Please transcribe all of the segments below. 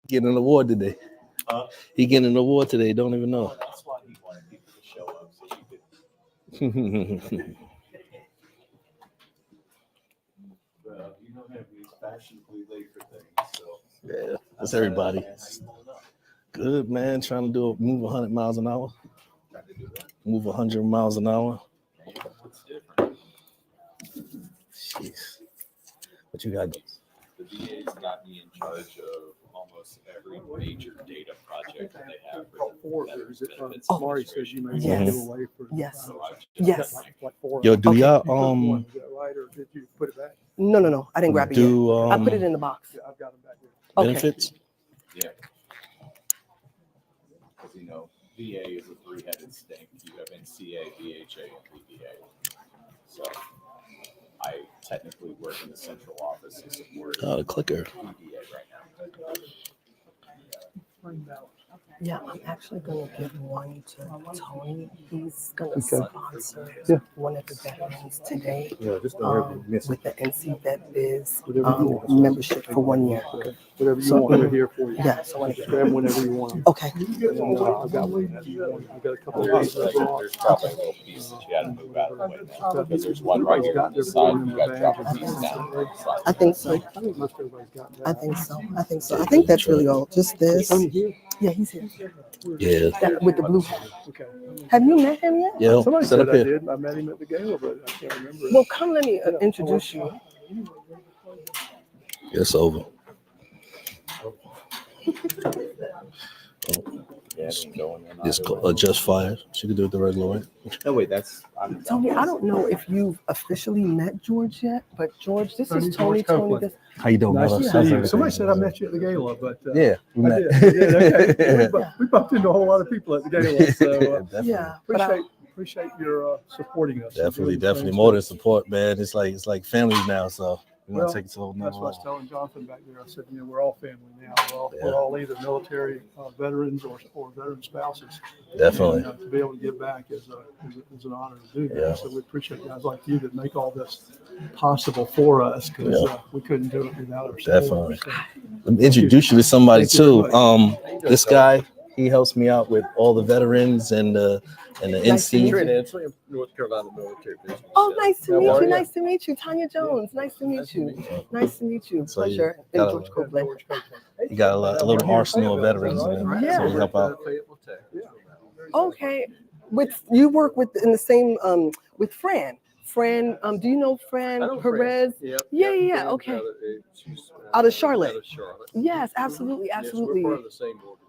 Getting an award today. He getting an award today. Don't even know. That's why he wanted people to show up so he could. Well, you don't have to be fashionably late for things, so. Yeah, that's everybody. Good, man. Trying to move 100 miles an hour. Move 100 miles an hour. What's different? Jeez. What you got? The VA's got me in charge of almost every major data project that they have. Mari says you may Yes. go away for. Yes. So I've just Yes. Like 4 Yo, do Okay. y'all Is that right, or did you put it back? No. I didn't grab it yet. do I put it in the box. Yeah, I've got them back there. Okay. benefits? Yeah. Because, VA is a three-headed snake. You have NCA, VHA, and VBA. So I technically work in the central office and support The clicker. VBA right now. Yeah, I'm actually gonna give one to Tony. He's gonna sponsor one of the veterans today with the NC Vet Biz membership for 1 year. Whatever you So, want, they're here for you. Yeah, so I want Just to. grab whenever you want. Okay. And, I've got one. I've got a couple of There's, these. there's probably a little piece that you got to move out of the way now. Because there's one right here on this side. You got to drop a piece down. I think so. I think most everybody's got that. I think so. I think that's really all. Just this. Tony here? Yeah, he's here. Yeah. That, with the blue hat. Okay. Have you met him yet? Yeah. Somebody Set said up I here. did. I met him at the gala, but I can't remember. Well, come let me introduce you. It's over. Yeah, going in. Just adjust fire. She could do it the regular way. No, wait, that's. Tony, I don't know if you've officially met George yet, but George, this is Tony. George Tony, Copeland. this. How you doing, Nice brother? to see you. Somebody said I met you at the gala, but Yeah, we I met. did. Okay. We bumped into a whole lot of people at the gala, so Definitely. Yeah, but I, appreciate your supporting us. Definitely more than support, man. It's like family now, so we want to take it to a whole That's nother what I was level. telling Jonathan back there. I said, we're all family now. We're all either military veterans or veteran spouses. Definitely. And, to be able to give back is an honor to do that. Yeah. So we appreciate guys like you that make all this possible for us, because we couldn't do it without our support. Definitely. Let me introduce you to somebody Thank you too. This guy, he helps me out with all the veterans and the NC. North Carolina military business. oh, nice to meet How are you. you? Nice to meet you, Tanya Jones. Nice to meet you. Nice to meet you. So you Pleasure. got And a- George Copeland. He got a little arsenal of veterans in him, Yeah. so we help out. Okay. With you work with in the same with Fran. Fran, do you know Fran Perez? Yeah. Okay. Out of Charlotte. Yes, absolutely. Yes, we're part of the same organization.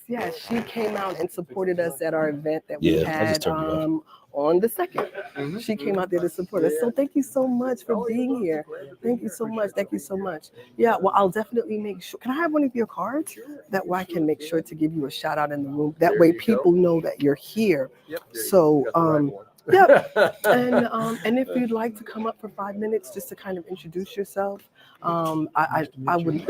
Yes. She came out and supported us at our event that we Yeah, I just had turned it off. on the 2nd. She came out there to support us. So thank you so much for being here. Thank you so much. Yeah, well, I'll definitely make sure. Can I have one of your cards? That way I can make sure to give you a shout out in the room. That way people know that you're here. So, yep. And if you'd like to come up for 5 minutes just to kind of introduce yourself, I would.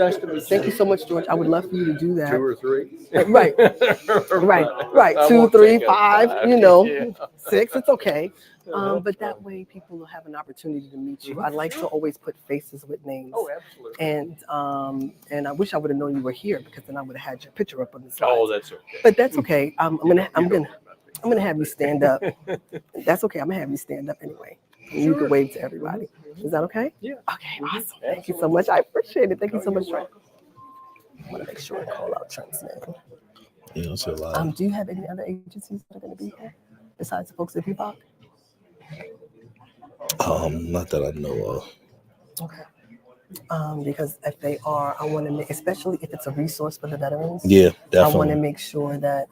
Thank you so much, George. I would love for you to do that. 2 or 3. Right. I 2, won't 3, take 5. it. 6. It's okay. But that way people will have an opportunity to meet you. I like to always put faces with names. Oh, absolutely. And I wish I would have known you were here, because then I would have had your picture up on the side. Oh, that's okay. But that's okay. I'm gonna have you stand up. That's okay. I'm gonna have you stand up anyway. And you can wave to everybody. Is that okay? Yeah. Okay, awesome. Thank you so much. I appreciate it. Thank you so much, Trent. I want to make sure I call out Trent's name. You know, so live. Do you have any other agencies that are going to be here besides the folks at Peacock? Not that I know of. Okay. Because if they are, I want to, especially if it's a resource for the veterans. Yeah, I want to definitely. make sure that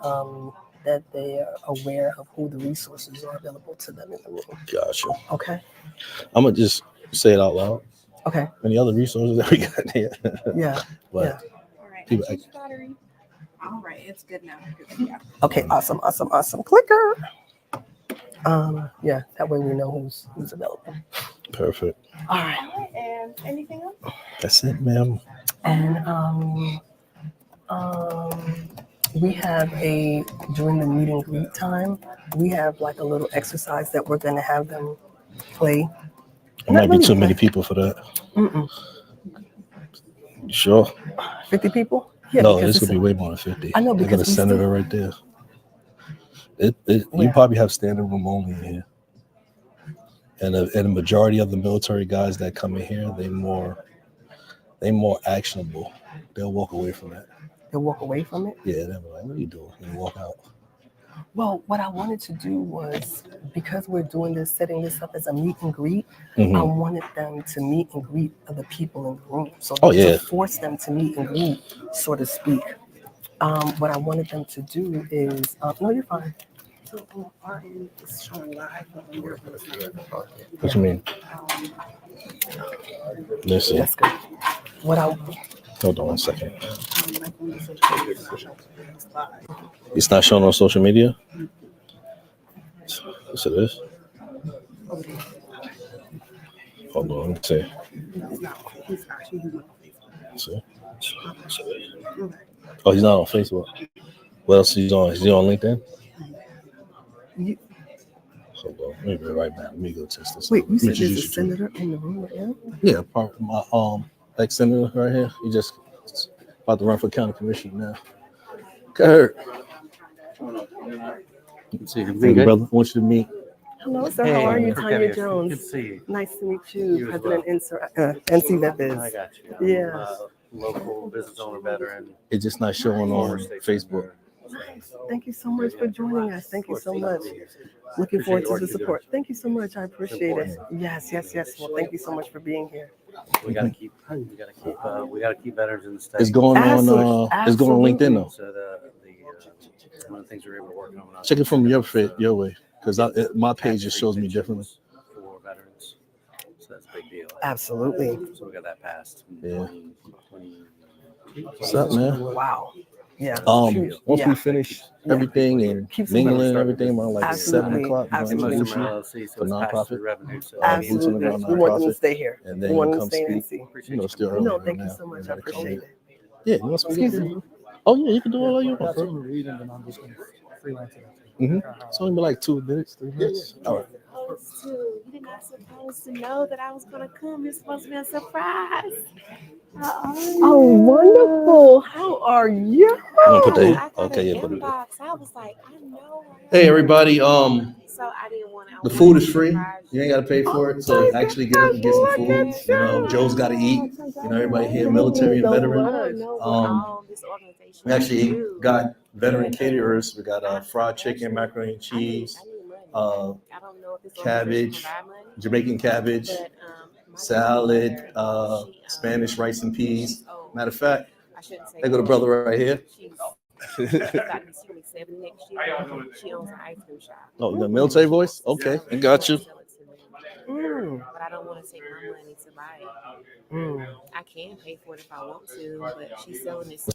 that they are aware of who the resources are available to them in the room. Gotcha. Okay. I'm gonna just say it out loud. Okay. Any other resources that we got here? Yeah. But Yeah. All right. People- I changed battery. All right. It's good now. Good to go. Okay. Awesome. Clicker. Yeah. That way we know who's available. perfect. All right. All right. And anything else? That's it, ma'am. And we have during the meet and greet time, we have like a little exercise that we're going to have them play. There might be too many people for that. Mm-mm. You sure? 50 people? Yeah, No, because this it's would be way more than 50. I know, They got a because we senator still- right there. You Where? probably have standing room only in here. And a majority of the military guys that come in here, they more actionable. They'll walk away from that. They'll walk away from it. Yeah, they'll be like, "What are you doing?" And walk out. Well, what I wanted to do was, because we're doing this, setting this up as a meet and greet, I Mhm. wanted them to meet and greet other people in the room. So Oh, yeah. to force them to meet and greet, so to speak. What I wanted them to do is, no, you're fine. What you mean? Listen, That's good. What I hold on one second. It's not shown on social media? Yes, it is. Hold on, let me see. See? Oh, he's not on Facebook. What else is he on? Is he on LinkedIn? you, Hold on, let me be right back. Let me go test this. wait, you Let me said there's a introduce you to him. senator in the room right now? Yeah, part of my ex-senator right here. He just about to run for county commissioner now. Kurt. See, Thank you, brother. I want you to meet. Hello, sir. How are you, Hey, Tanya good Jones? to see you. Nice to meet you, You as President NC Memphis. I got you. I'm Yeah. local business owner, veteran. It's just not showing former on state Facebook. Nice. Thank you so much for joining us. Thank you so much. senator. Looking Appreciate forward the to work the you're support. Thank you so much. I appreciate it. important. Yes, yes, yes. Well, thank you so much for being here. We gotta keep veterans in the state. It's going on. Absolutely. It's going on LinkedIn though. So one of the things we're able to work on. Check it from your way, because my page just shows me differently. For veterans, so that's a big deal. Absolutely. So we got that passed. In Yeah. 2020. What's up, man? Wow. Yeah. Once yeah. we finish everything and Keeps mingling and moving. everything around like Absolutely. 7 o'clock, we're It going to must introduce have you LLC, so for it's pass through nonprofit. revenue. So Boots on the Absolutely. ground We want them to nonprofit. stay here. And We then want you them to come stay in speak. NC. You know, still early No, right thank you now. so much. I Everybody come appreciate in. it. Yeah, you want some Excuse good me. food? Oh yeah, you can do all you want, bro. read and then I'm just going to freelance it. It's only been like 2 minutes, 3 minutes. All right. You're not supposed to know that I was gonna come. It's supposed to be a surprise. Oh, wonderful. How are you? You want to put that here? I got Okay, an yeah, put it there. inbox. I was like, I know. Hey everybody, So I didn't want to. the food is free. You ain't got to pay for it. So actually get up and get some Look food. at You know, Joe's got to eat. You know, everybody here, military and so veteran. much. I don't know what all this organization We actually do. got veteran caterers. We got fried chicken, macaroni and cheese, I need money. uh, I don't know if this cabbage, organization provide money, Jamaican cabbage, but my salad, grandmother, she, Spanish rice and peas. she's old. Matter of fact, I shouldn't say there go the old. brother right here. She's about to be 70 next year. She owns an ice cream shop. Oh, you got military voice? Okay, I got you. Sell it to me. But I don't want to take my money to buy it. I can pay for it if I want to, but she's selling this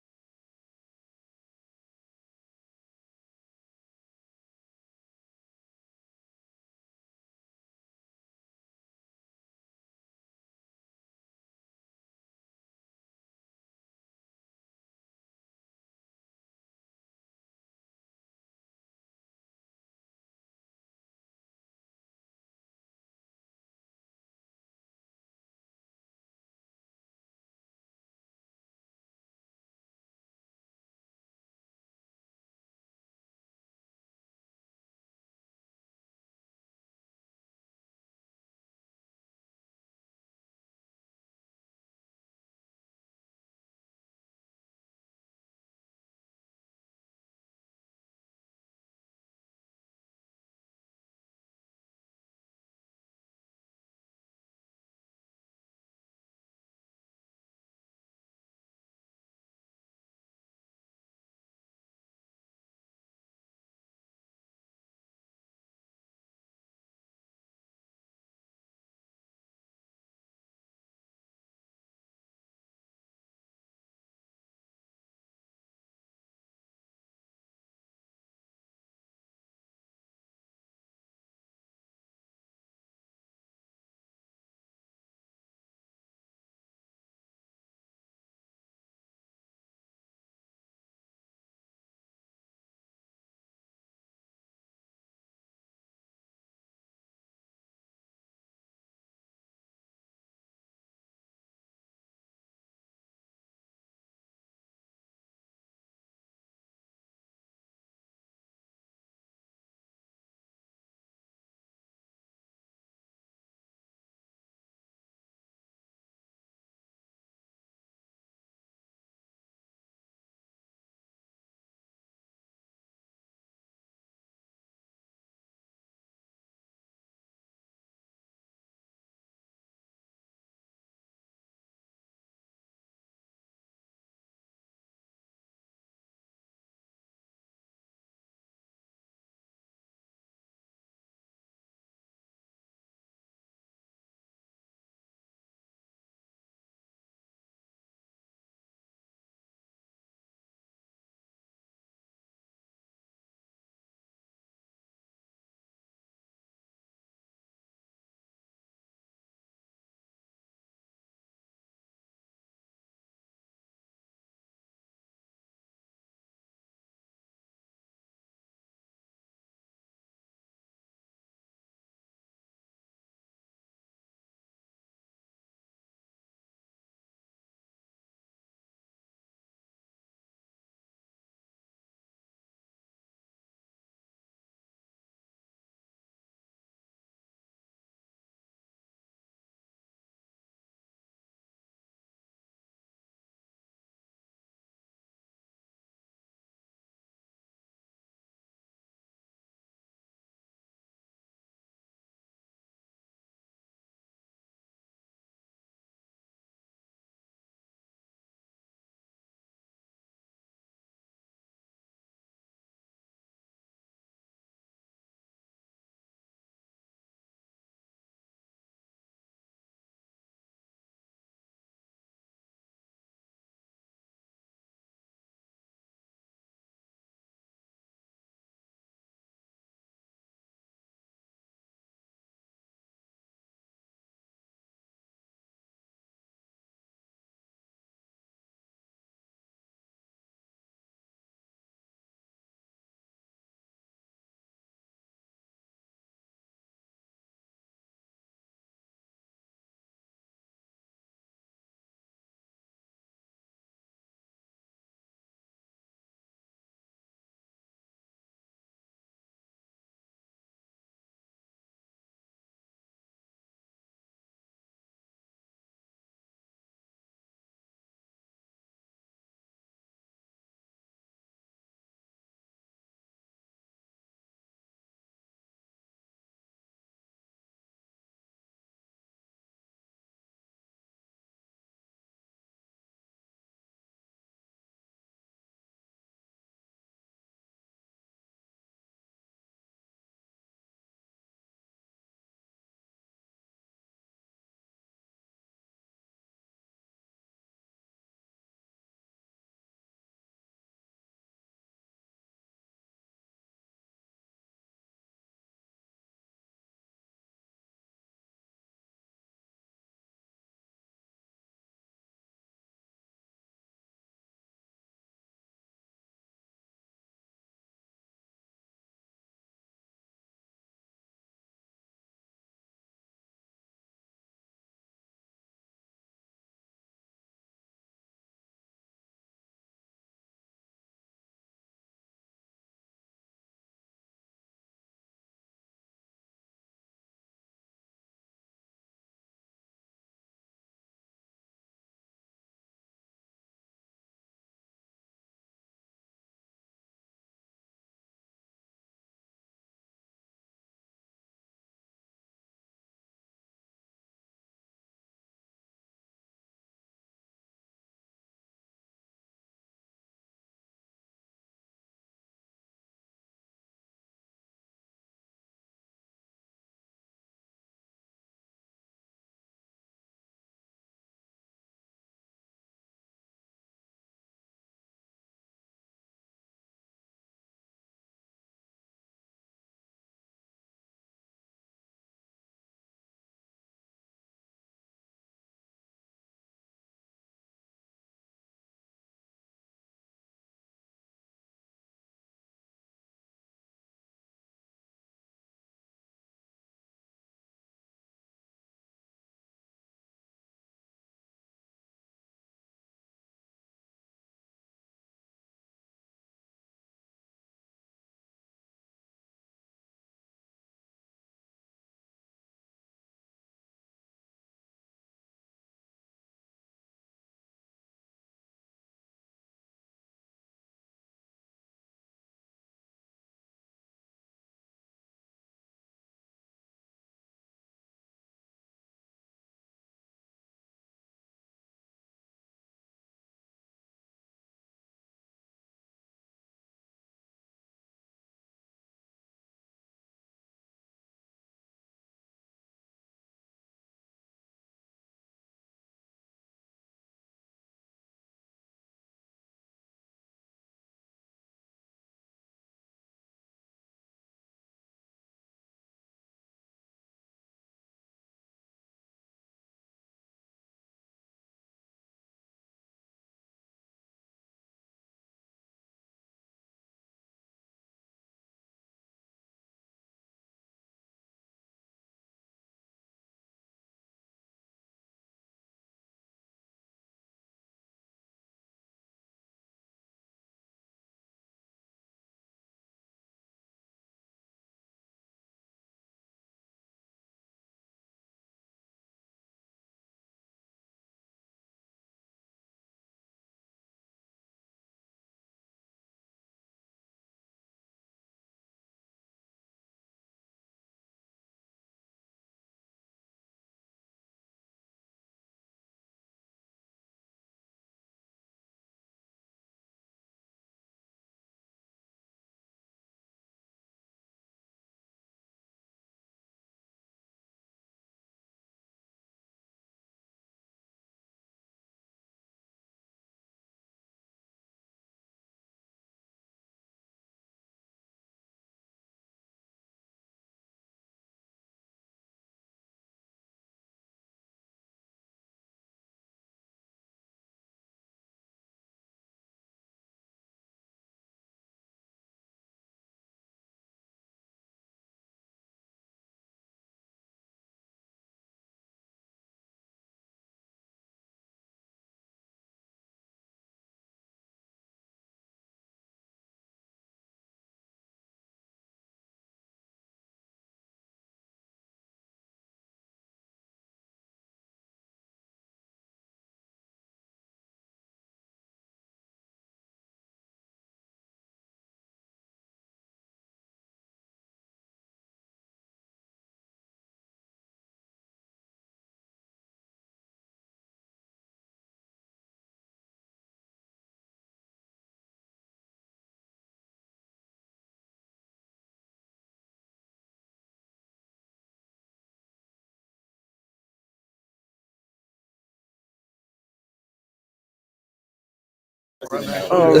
Trying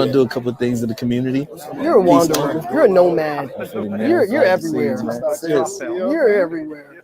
to do a couple of things in the community. You're a wanderer. You're a nomad. Definitely, man. You're Behind the everywhere. scenes, man. Sis. You're everywhere.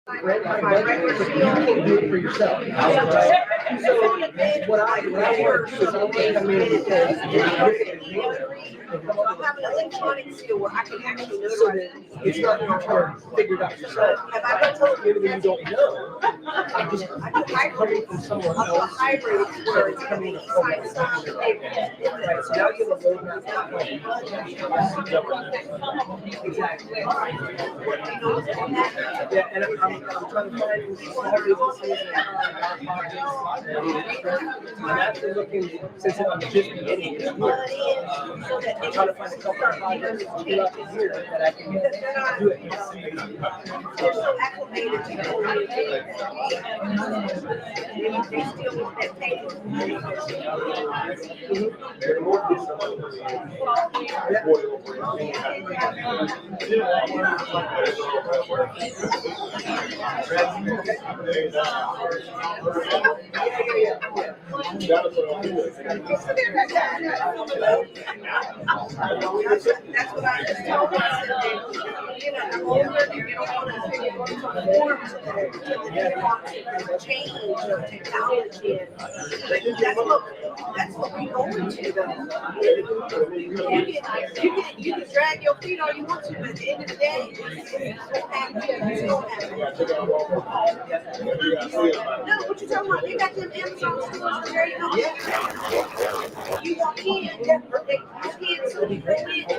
You can't do it for yourself. What I work is okay. I have an electronic seal where I can actually it's not your turn. Figure it out yourself. Have I been told you that you don't know? I just coming from someone else. A hybrid where it's coming from right. So now you have a roadmap. Exactly. Yeah, and I'm trying to find small businesses and I'm actually looking, since I'm just beginning this year, I'm trying to find a couple of projects throughout the year that I can do it. They're so acclimated to That's what I just told myself. I'm older, you don't want to conform to the change of technology. That's what we go into. You can drag your feet all you want to, but at the end of the day, it's going to happen. No, what you talking about? They got them Amazon stores where you know. You walk in, they kids who go in,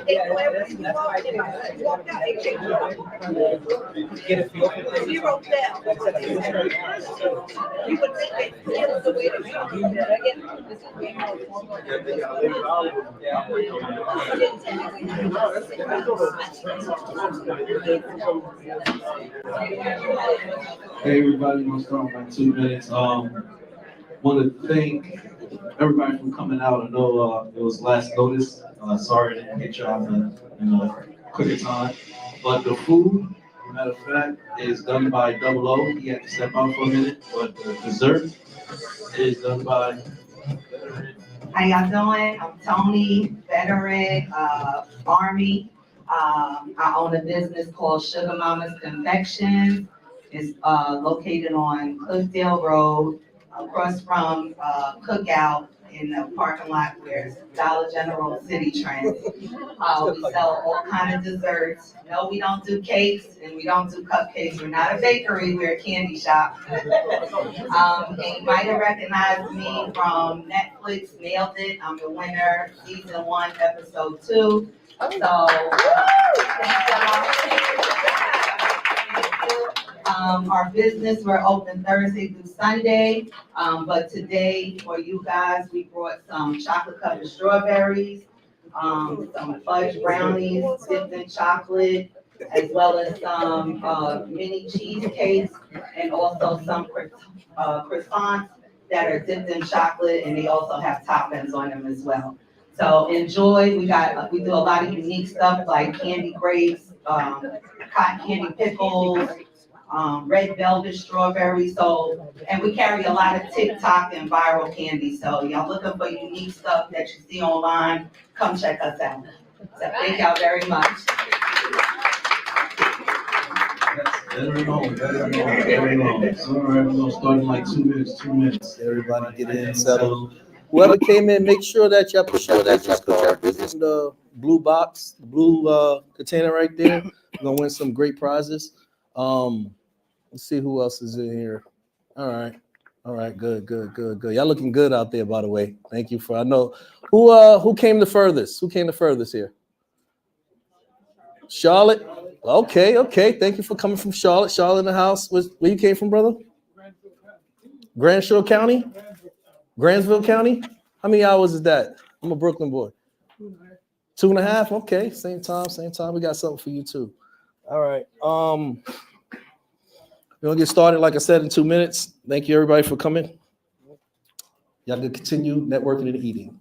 they know everything you are. You walk out, they check you out. Get a feel for zero theft. You would think that it was the way to do that. Again, this is way more. Hey everybody, I'm gonna start by 2 minutes. Want to thank everybody for coming out. I know it was last notice. Sorry I didn't get y'all in a quicker time. But the food, matter of fact, is done by Double O. He had to step out for a minute. But the dessert is done by How y'all doing? I'm Tony, veteran, Army. I own a business called Sugar Mama's Confections. It's located on Cliffdale Road, across from Cookout in the parking lot where it's Dollar General City Trend. We sell all kind of desserts. No, we don't do cakes and we don't do cupcakes. We're not a bakery, we're a candy shop. And you might have recognized me from Netflix, Nailed It. I'm the winner, season 1, episode 2. So, our business, we're open Thursday through Sunday, but today for you guys, we brought some chocolate covered strawberries, some fudge brownies dipped in chocolate, as well as some mini cheesecakes, and also some croissants that are dipped in chocolate, and they also have toppings on them as well. So enjoy. We do a lot of unique stuff like candy grapes, cotton candy pickles, red velvet strawberry. So, and we carry a lot of TikTok and viral candy. So y'all looking for unique stuff that you see online, come check us out. So thank y'all very much. Better on. All right, we're gonna start in like 2 minutes. 2 minutes. Everybody get in, settle. Whoever came in, make sure that y'all put your business card in the blue box, the blue container right there. We're gonna win some great prizes. Let's see who else is in here. All right, good. Y'all looking good out there, by the way. Thank you for. I know who came the furthest. Who came the furthest here? Charlotte. Okay. Thank you for coming from Charlotte. Charlotte in the house. Where you came from, brother? Granville County. Granville County? How many hours is that? I'm a Brooklyn boy. 2.5? Okay, same time. We got something for you too. All right. We're gonna get started, like I said, in 2 minutes. Thank you everybody for coming. Y'all can continue networking and eating.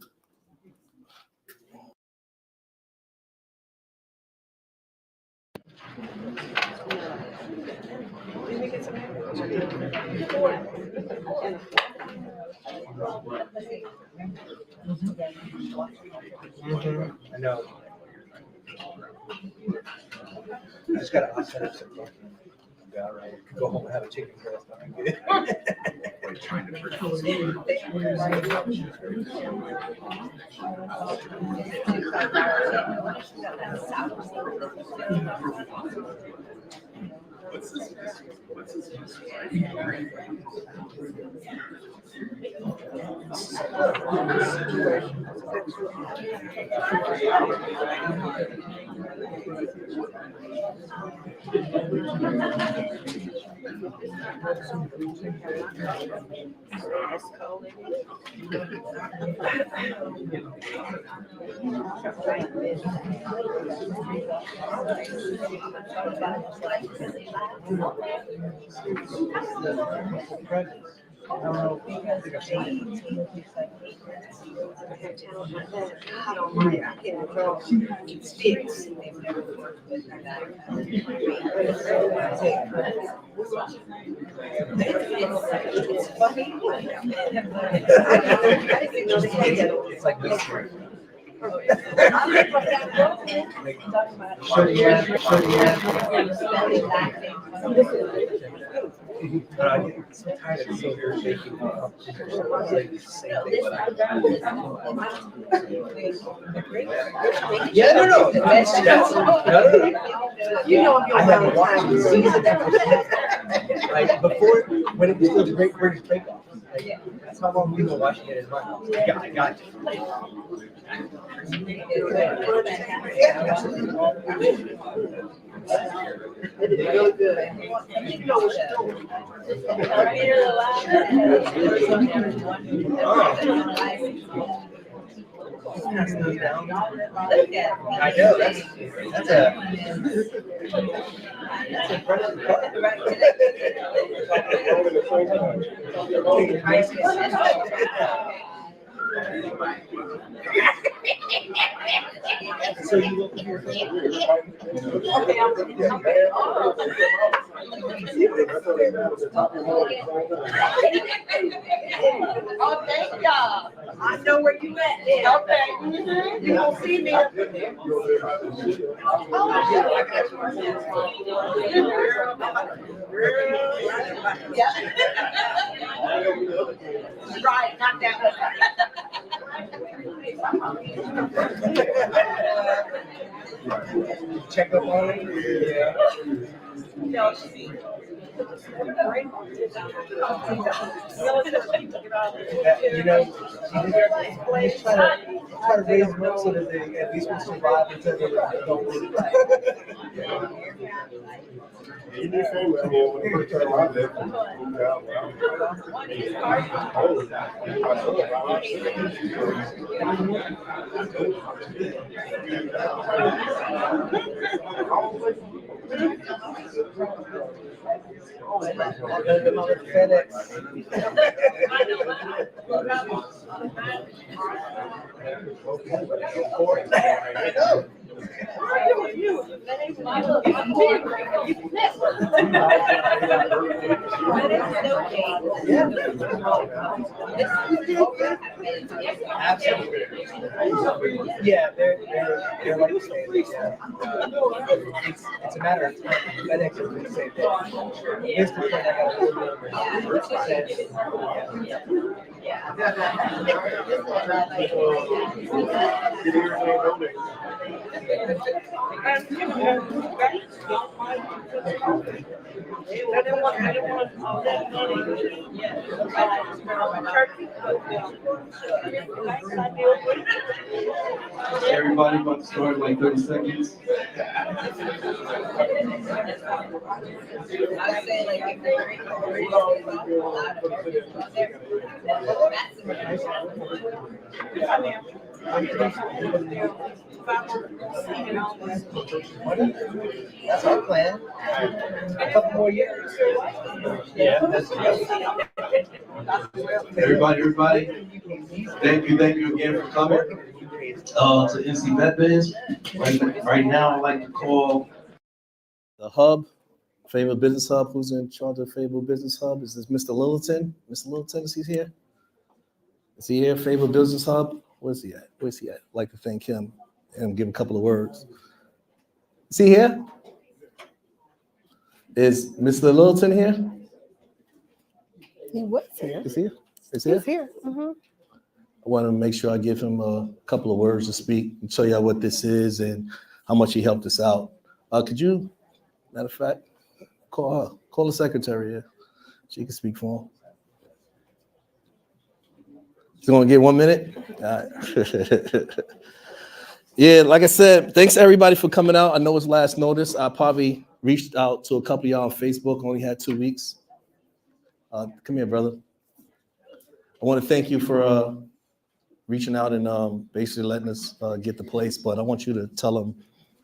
I know. I just gotta offset it. about, right? Go home and have a chicken breast. I'm good. Like trying to It's like this. Sure, yeah. But I get so tired of seeing her shaking up. It's like the same thing, but yeah, no. You know, I haven't watched the season. Like before, when it was still the Great British Bake Off. Like, that's how long we've been watching it in my house. Yeah, I got you. It's really good. You know what she's doing. I know that's impressive. So you look here. Oh, thank y'all. I know where you at. Okay. You gonna see me. Yeah. Right, not that one. Check up on it. Yeah. No, she. You know, you try to raise them up so that they at least will survive until they don't really die. You do same with me when the first time I lived. Moved out. FedEx. Absolutely. Yeah, they're like the same. Yeah. It's a matter of time. FedEx is the same thing. This point, I got a Everybody about to start in like 30 seconds. That's our plan. A couple more years. Yeah, that's Everybody, thank you again for coming to NC Vet Biz. Right now, I'd like to call The Hub, Fayetteville Business Hub. Who's in charge of Fayetteville Business Hub? Is this Mr. Littleton? Mr. Littleton, is he here? Is he here, Fayetteville Business Hub? Where's he at? Where's he at? I'd like to thank him and give a couple of words. Is he here? Is Mr. Littleton here? He was here. Is he here? Is he here? He's here. Mm-hmm. I want to make sure I give him a couple of words to speak and show you what this is and how much he helped us out. Could you, matter of fact, call her, call the secretary here. She can speak for him. You want to get 1 minute? All right. Yeah, like I said, thanks everybody for coming out. I know it's last notice. I probably reached out to a couple of y'all on Facebook, only had 2 weeks. Come here, brother. I want to thank you for reaching out and basically letting us get the place, but I want you to tell them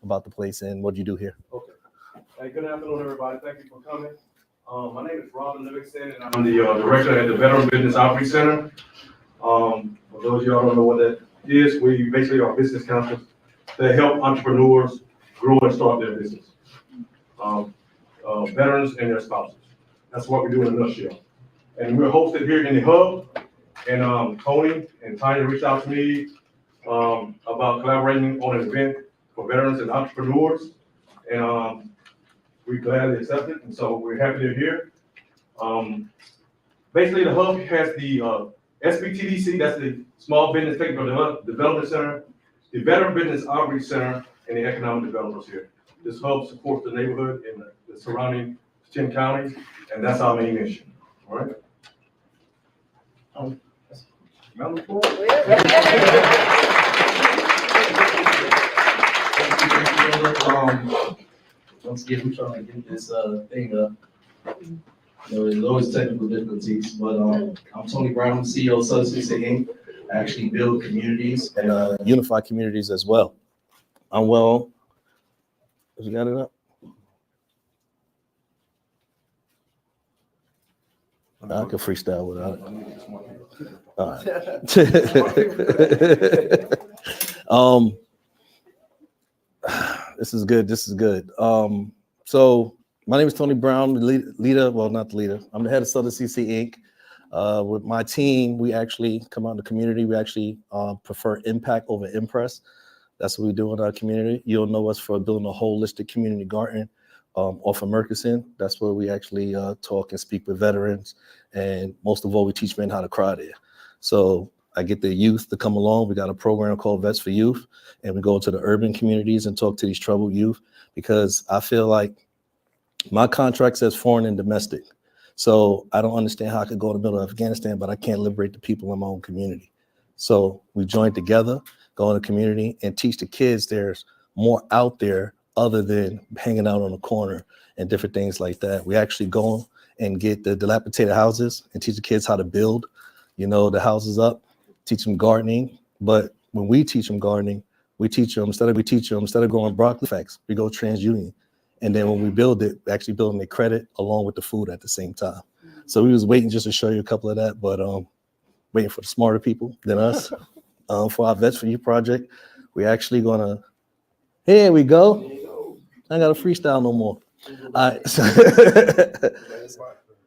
about the place and what you do here. Okay. Hey, good afternoon, everybody. Thank you for coming. My name is Robin Livingston, and I'm the director at the Veteran Business Outreach Center. For those of y'all who don't know what that is, we basically are business counsels that help entrepreneurs grow and start their business. Veterans and their spouses. That's what we do in a nutshell. And we're hosted here in the hub. And Tony and Tanya reached out to me about collaborating on an event for veterans and entrepreneurs. And we gladly accepted. And so we're happy they're here. Basically, the hub has the SBTDC, that's the Small Business Technical Development Center, the Veteran Business Outreach Center, and the economic developers here. This hub supports the neighborhood and the surrounding 10 counties, and that's our main mission. All right. Once again, we're trying to get this thing up. There's always technical difficulties, but I'm Tony Brown, CEO of Southern CC Inc. I actually build communities And unify communities as well. I'm well. You got it up? I can freestyle without it. All right. This is good. This is good. So my name is Tony Brown, the leader. Well, not the leader. I'm the head of Southern CC Inc. With my team, we actually come out in the community. We actually prefer impact over impress. That's what we do in our community. You'll know us for building a holistic community garden off of Murchison. That's where we actually talk and speak with veterans. And most of all, we teach men how to cry there. So I get the youth to come along. We got a program called Vets for Youth, and we go to the urban communities and talk to these troubled youth, because I feel like my contract says foreign and domestic. So I don't understand how I could go in the middle of Afghanistan, but I can't liberate the people in my own community. So we join together, go in the community and teach the kids there's more out there other than hanging out on the corner and different things like that. We actually go and get the dilapidated houses and teach the kids how to build, the houses up, teach them gardening. But when we teach them gardening, we teach them, instead of growing broccoli facts, we go TransUnion. And then when we build it, we actually building their credit along with the food at the same time. So we was waiting just to show you a couple of that, but waiting for the smarter people than us. For our Vets for You project, we're actually gonna, here we go. I ain't got a freestyle no more. All right.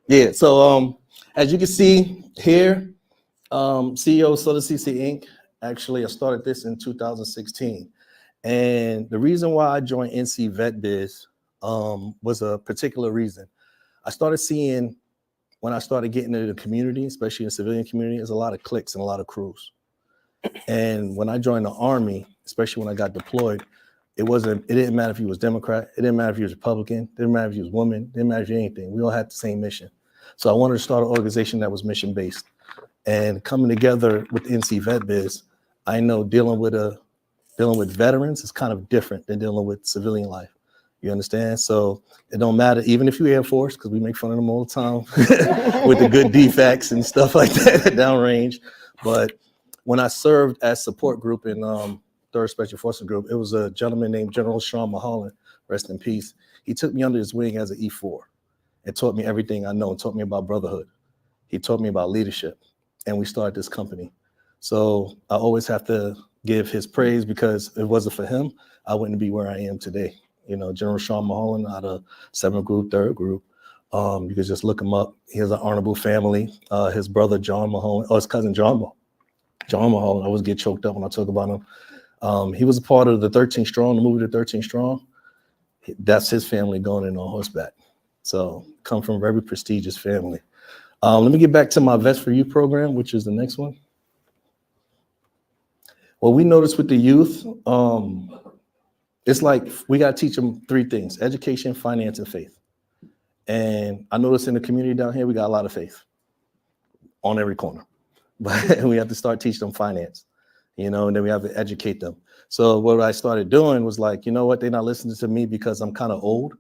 Yeah, so as you can see here, CEO of Southern CC Inc. Actually, I started this in 2016. And the reason why I joined NC Vet Biz was a particular reason. I started seeing, when I started getting into the community, especially in the civilian community, there's a lot of cliques and a lot of crews. And when I joined the Army, especially when I got deployed, it didn't matter if you was Democrat, it didn't matter if you was Republican, it didn't matter if you was woman, it didn't matter if you anything. We all had the same mission. So I wanted to start an organization that was mission-based. And coming together with NC Vet Biz, I know dealing with veterans is kind of different than dealing with civilian life. You understand? So it don't matter, even if you're Air Force, because we make fun of them all the time with the good defects and stuff like that downrange. But when I served as support group in 3rd Special Forces Group, it was a gentleman named General Sean Mulholland, rest in peace. He took me under his wing as an E4 and taught me everything I know, and taught me about brotherhood. He taught me about leadership, and we started this company. So I always have to give his praise, because if it wasn't for him, I wouldn't be where I am today. General Sean Mulholland out of 7th Group, 3rd Group. You could just look him up. He has an honorable family. His brother, John Mulholland, his cousin, John Mulholland, I always get choked up when I talk about him. He was a part of the 13 Strong, the movie The 13 Strong. That's his family going in on horseback. So come from a very prestigious family. Let me get back to my Vest for You program, which is the next one. Well, we noticed with the youth, it's like we got to teach them three things: education, finance, and faith. And I noticed in the community down here, we got a lot of faith on every corner, but we have to start teaching them finance, and then we have to educate them. So what I started doing was like, you know what, they're not listening to me because I'm kind of old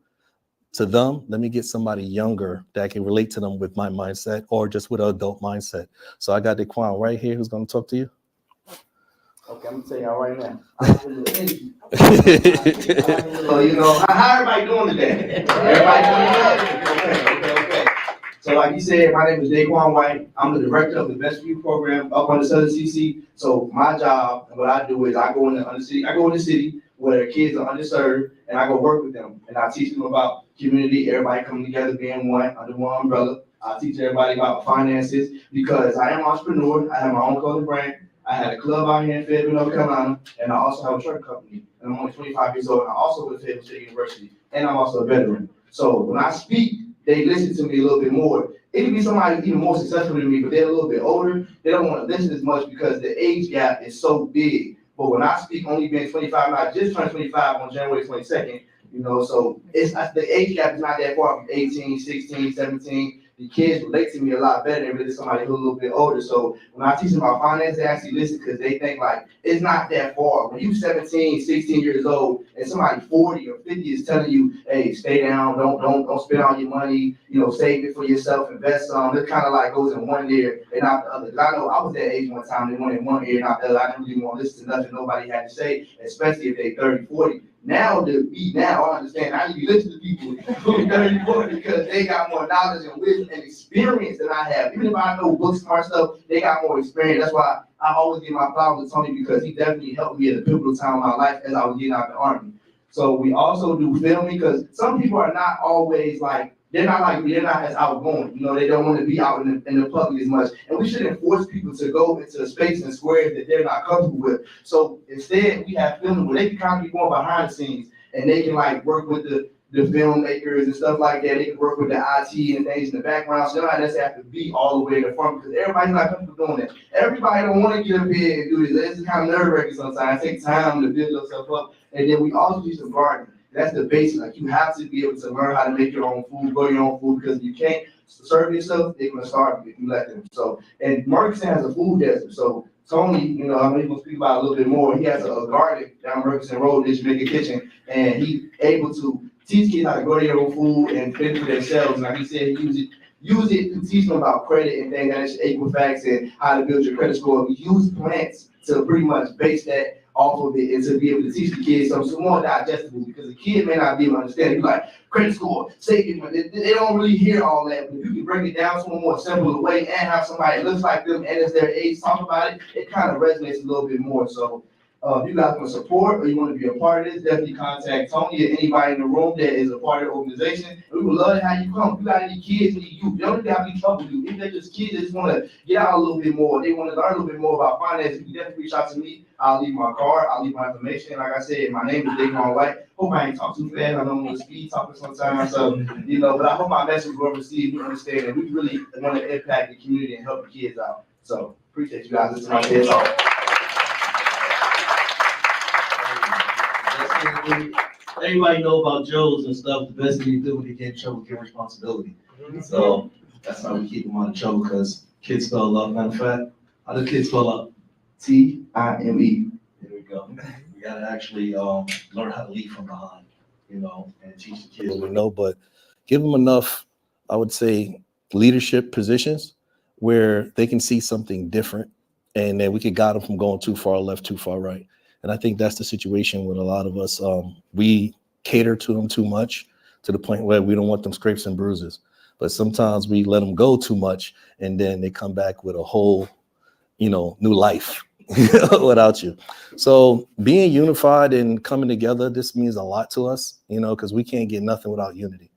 to them. Let me get somebody younger that can relate to them with my mindset or just with an adult mindset. So I got Daquan right here who's going to talk to you. Okay, I'm gonna tell y'all right now. So how everybody doing today? Everybody doing good? Okay. So like you said, my name is Daquan White. I'm the director of the Best View program up on the Southern CC. So my job and what I do is I go in the city where kids are underserved, and I go work with them, and I teach them about community, everybody coming together, being one under one umbrella. I teach everybody about finances because I am an entrepreneur. I have my own clothing brand. I had a club out here in Fayetteville, North Carolina, and I also have a truck company. And I'm only 25 years old, and I also go to Fayetteville State University, and I'm also a veteran. So when I speak, they listen to me a little bit more. It can be somebody even more successful than me, but they're a little bit older. They don't want to listen as much because the age gap is so big. But when I speak, only being 25, and I just turned 25 on January 22nd, so the age gap is not that far from 18, 16, 17. The kids relate to me a lot better than really somebody who's a little bit older. So when I teach them about finance, they actually listen because they think like it's not that far. When you're 17, 16 years old, and somebody 40 or 50 is telling you, hey, stay down, don't spend all your money, save it for yourself, invest some. It kind of like goes in one ear and not the other. I know I was that age one time, they went in one ear, not the other. I didn't really want to listen to nothing nobody had to say, especially if they 30, 40. Now I understand. I need to listen to people who are 30, 40 because they got more knowledge and wisdom and experience than I have. Even if I know book smart stuff, they got more experience. That's why I always give my flowers to Tony because he definitely helped me at a pivotal time in my life as I was getting out of the Army. So we also do filming because some people are not always like, they're not like me, they're not as outgoing. They don't want to be out in the public as much. And we shouldn't force people to go into space and squares that they're not comfortable with. So instead, we have filming where they can kind of be going behind the scenes and they can like work with the filmmakers and stuff like that. They can work with the IT and things in the background. So they don't necessarily have to be all the way in the front because everybody's not comfortable doing that. Everybody don't want to get up here and do this. It's kind of nerve-wracking sometimes. It takes time to build yourself up. And then we also use the gardening. That's the basic. Like you have to be able to learn how to make your own food, grow your own food, because if you can't serve yourself, they're gonna starve you if you let them. So, and Murchison has a food desert. So Tony, I'm gonna speak about it a little bit more. He has a garden down Murchison Road, this Jamaican kitchen, and he's able to teach kids how to grow their own food and fend for themselves. And like he said, he use it to teach them about credit and things, and Equifax and how to build your credit score. We use plants to pretty much base that off of it and to be able to teach the kids something more digestible because the kid may not be able to understand. He's like, credit score, savings, they don't really hear all that. But if you can break it down to a more simple way and have somebody that looks like them and is their age talk about it, it kind of resonates a little bit more. So if you guys want to support or you want to be a part of this, definitely contact Tony or anybody in the room that is a part of the organization. And we would love to have you come. If you got any kids, any youth, you don't even have any trouble with you. If they're just kids that just want to get out a little bit more, they want to learn a little bit more about finance, you can definitely reach out to me. I'll leave my card, I'll leave my information. Like I said, my name is Daquan White. Hope I ain't talk too fast. I know I'm on speed talking sometimes. So, but I hope my message will receive, we understand that we really want to impact the community and help the kids out. So appreciate you guys listening to my kids talk. Everybody know about Joe's and stuff. The best thing you do when you get in trouble, get responsibility. So that's how we keep them on the trouble because kids spell love. Matter of fact, how do kids spell up? Time. There we go. We gotta actually learn how to lead from behind, and teach the kids. We know, but give them enough, I would say, leadership positions where they can see something different, and then we could guide them from going too far left, too far right. And I think that's the situation with a lot of us. We cater to them too much to the point where we don't want them scrapes and bruises. But sometimes we let them go too much, and then they come back with a whole, new life without you. So being unified and coming together, this means a lot to us, because we can't get nothing without unity.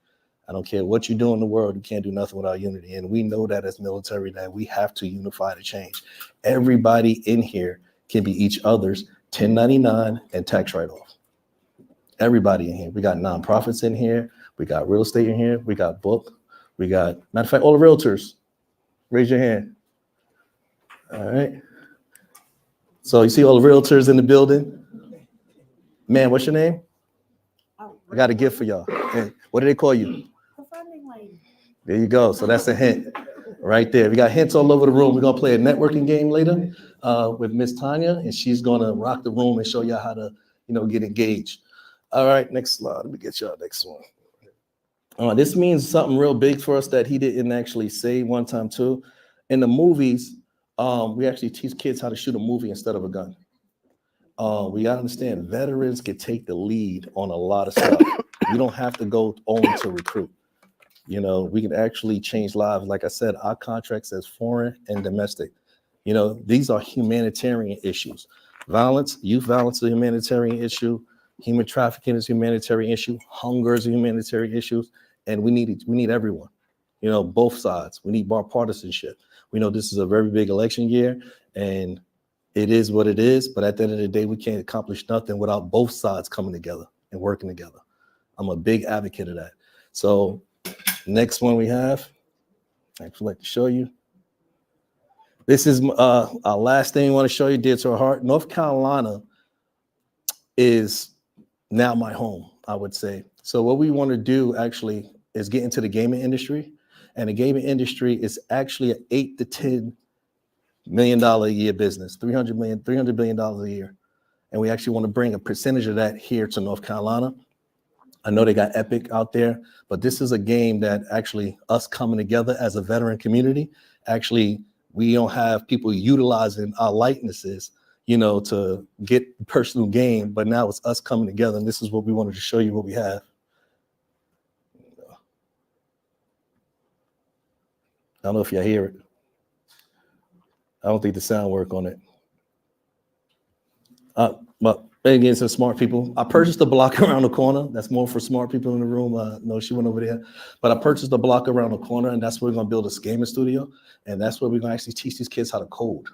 I don't care what you do in the world, you can't do nothing without unity. And we know that as military, that we have to unify to change. Everybody in here can be each other's 1099 and tax write-off. Everybody in here. We got nonprofits in here. We got real estate in here. We got book. We got, matter of fact, all the realtors, raise your hand. All right. So you see all the realtors in the building? Man, what's your name? I got a gift for y'all. Hey, what do they call you? There you go. So that's a hint right there. We got hints all over the room. We're gonna play a networking game later with Miss Tanya, and she's gonna rock the room and show you how to, get engaged. All right, next slide. Let me get y'all next one. This means something real big for us that he didn't actually say one time too. In the movies, we actually teach kids how to shoot a movie instead of a gun. We gotta understand veterans can take the lead on a lot of stuff. You don't have to go only to recruit. We can actually change lives. Like I said, our contract says foreign and domestic. These are humanitarian issues. Youth violence is a humanitarian issue. Human trafficking is a humanitarian issue. Hunger is a humanitarian issue. And we need everyone, both sides. We need bipartisanship. We know this is a very big election year, and it is what it is. But at the end of the day, we can't accomplish nothing without both sides coming together and working together. I'm a big advocate of that. So next one we have, I'd actually like to show you. This is our last thing I want to show you, dear to our heart. North Carolina is now my home, I would say. So what we want to do actually is get into the gaming industry. And the gaming industry is actually an $8 to $10 million a year business, $300 billion a year. And we actually want to bring a percentage of that here to North Carolina. I know they got Epic out there, but this is a game that actually us coming together as a veteran community, actually, we don't have people utilizing our likenesses, to get personal gain, but now it's us coming together. And this is what we wanted to show you what we have. I don't know if y'all hear it. I don't think the sound work on it. But again, some smart people. I purchased a block around the corner. That's more for smart people in the room. No, she went over there. But I purchased a block around the corner, and that's where we're going to build a gaming studio. And that's where we're going to actually teach these kids how to code.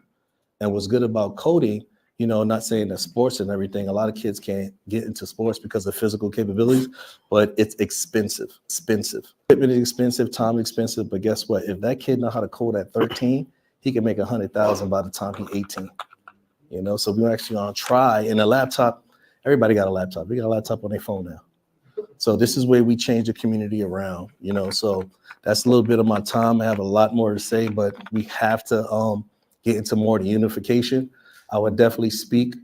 And what's good about coding, not saying that sports and everything, a lot of kids can't get into sports because of physical capabilities, but it's expensive. Equipment is expensive, time is expensive, but guess what? If that kid know how to code at 13, he can make $100,000 by the time he's 18. So we're actually gonna try. And a laptop, everybody got a laptop. We got a laptop on their phone now. So this is where we change the community around, so that's a little bit of my time. I have a lot more to say, but we have to get into more of the unification. I would definitely speak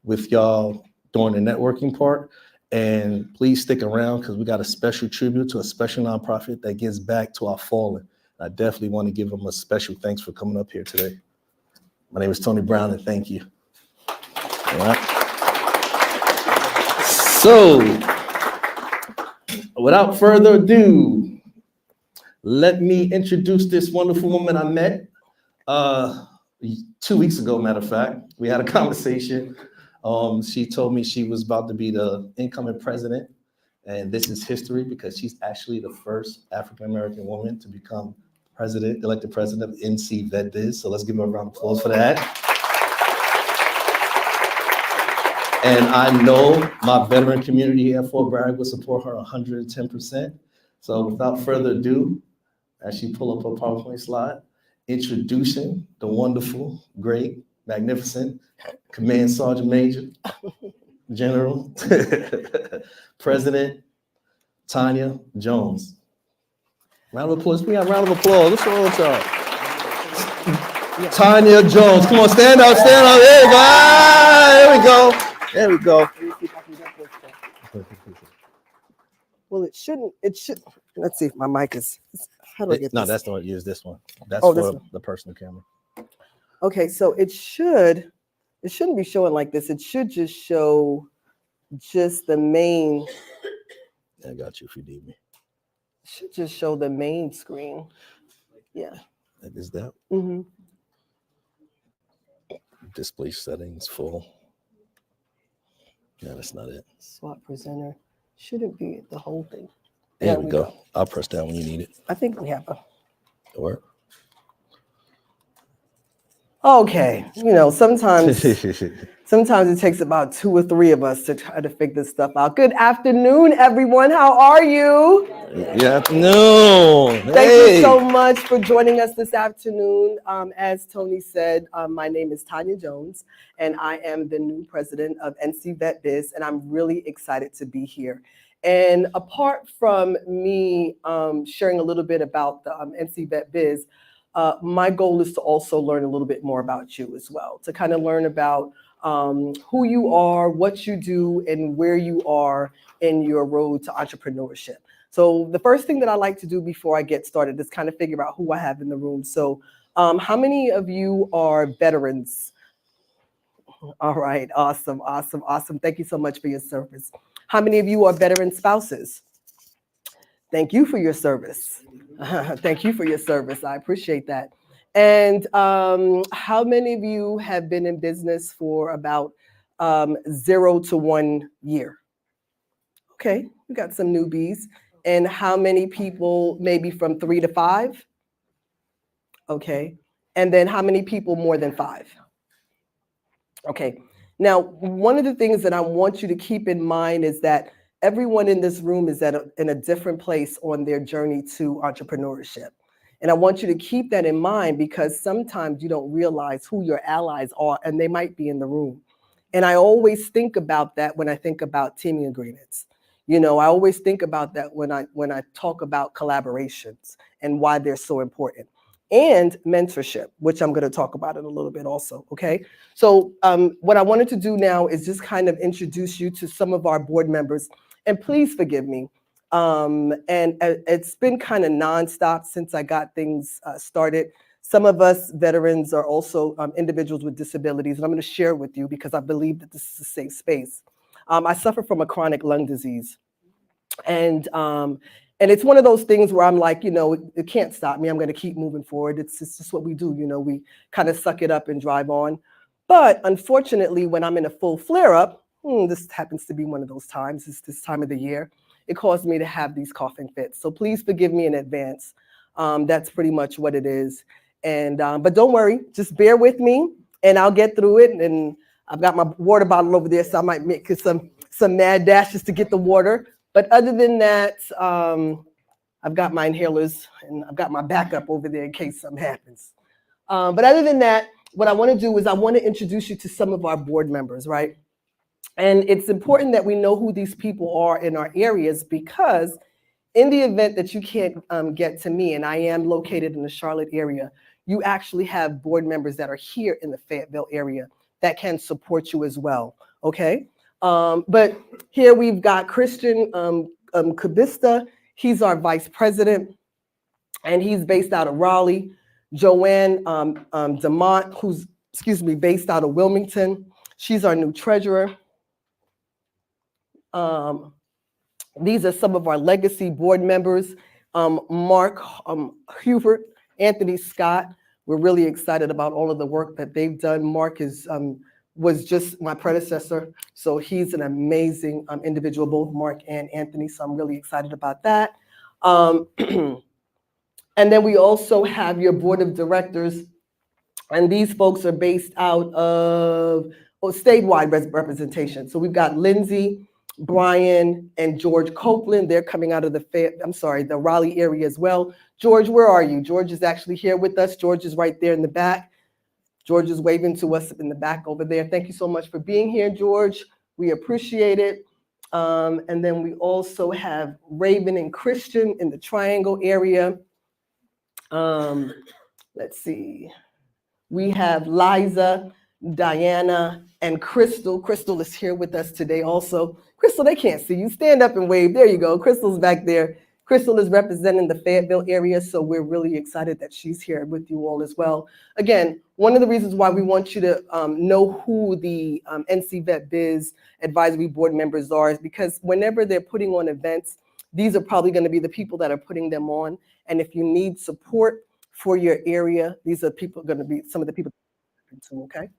with y'all during the networking part, and please stick around because we got a special tribute to a special nonprofit that gives back to our fallen. I definitely want to give them a special thanks for coming up here today. My name is Tony Brown, and thank you. All right. So, without further ado, let me introduce this wonderful woman I met 2 weeks ago, matter of fact. We had a conversation. She told me she was about to be the incoming president, and this is history because she's actually the first African-American woman to become elected president of NC VetBiz. So let's give her a round of applause for that. And I know my veteran community here at Fort Bragg will support her 110%. So without further ado, as she pull up her PowerPoint slide, introducing the wonderful, great, magnificent Command Sergeant Major, General, President Tanya Jones. Round of applause. We got a round of applause. What's wrong with y'all? Tanya Jones. Come on, stand up, stand up. There we go. There we go. Well, it should. Let's see if my mic is. How do I get No, this? that's the one. Use this one. That's Oh, for the personal camera. Okay, so it shouldn't be showing like this. It should just show just the main. I got you if you need me. It should just show the main screen. Yeah. Is that Mm-hmm. display settings full? No, that's not it. SWAT presenter shouldn't be the whole thing. There we go. I'll press down when you need it. I think we have a. Or Okay, sometimes it takes about 2 or 3 of us to try to figure this stuff out. Good afternoon, everyone. How are you? Good afternoon. Thank you so Hey. much for joining us this afternoon. As Tony said, my name is Tanya Jones, and I am the new president of NC Vet Biz, and I'm really excited to be here. And apart from me sharing a little bit about the NC Vet Biz, my goal is to also learn a little bit more about you as well, to kind of learn about who you are, what you do, and where you are in your road to entrepreneurship. So the first thing that I like to do before I get started is kind of figure out who I have in the room. So how many of you are veterans? All right, awesome, awesome, awesome. Thank you so much for your service. How many of you are veteran spouses? Thank you for your service. Thank you for your service. I appreciate that. And how many of you have been in business for about 0 to 1 year? Okay, we got some newbies. And how many people maybe from 3 to 5? Okay. And then how many people more than 5? Okay. Now, one of the things that I want you to keep in mind is that everyone in this room is in a different place on their journey to entrepreneurship. And I want you to keep that in mind because sometimes you don't realize who your allies are, and they might be in the room. And I always think about that when I think about teaming agreements. I always think about that when I talk about collaborations and why they're so important. And mentorship, which I'm going to talk about in a little bit also, okay? So what I wanted to do now is just kind of introduce you to some of our board members. And please forgive me. And it's been kind of nonstop since I got things started. Some of us veterans are also individuals with disabilities, and I'm going to share with you because I believe that this is a safe space. I suffer from a chronic lung disease. And it's one of those things where I'm like, it can't stop me. I'm going to keep moving forward. It's just what we do. We kind of suck it up and drive on. But unfortunately, when I'm in a full flare-up, this happens to be one of those times, it's this time of the year, it caused me to have these coughing fits. So please forgive me in advance. That's pretty much what it is. And but don't worry, just bear with me and I'll get through it. And I've got my water bottle over there, so I might make some mad dashes to get the water. But other than that, I've got my inhalers and I've got my backup over there in case something happens. But other than that, what I want to do is I want to introduce you to some of our board members, right? And it's important that we know who these people are in our areas because in the event that you can't get to me, and I am located in the Charlotte area, you actually have board members that are here in the Fayetteville area that can support you as well, okay? But here we've got Christian Kubista. He's our vice president, and he's based out of Raleigh. Joanne DeMont, who's, based out of Wilmington. She's our new treasurer. These are some of our legacy board members. Mark Hubert, Anthony Scott. We're really excited about all of the work that they've done. Mark was just my predecessor, so he's an amazing individual, both Mark and Anthony, so I'm really excited about that. And then we also have your board of directors, and these folks are based out of statewide representation. So we've got Lindsay, Brian, and George Copeland. They're coming out of the Raleigh area as well. George, where are you? George is actually here with us. George is right there in the back. George is waving to us in the back over there. Thank you so much for being here, George. We appreciate it. And then we also have Raven and Christian in the Triangle area. Let's see. We have Liza, Diana, and Crystal. Crystal is here with us today also. Crystal, they can't see you. Stand up and wave. There you go. Crystal's back there. Crystal is representing the Fayetteville area, so we're really excited that she's here with you all as well. Again, one of the reasons why we want you to know who the NC Vet Biz advisory board members are is because whenever they're putting on events, these are probably going to be the people that are putting them on. And if you need support for your area, these are going to be some of the people, okay?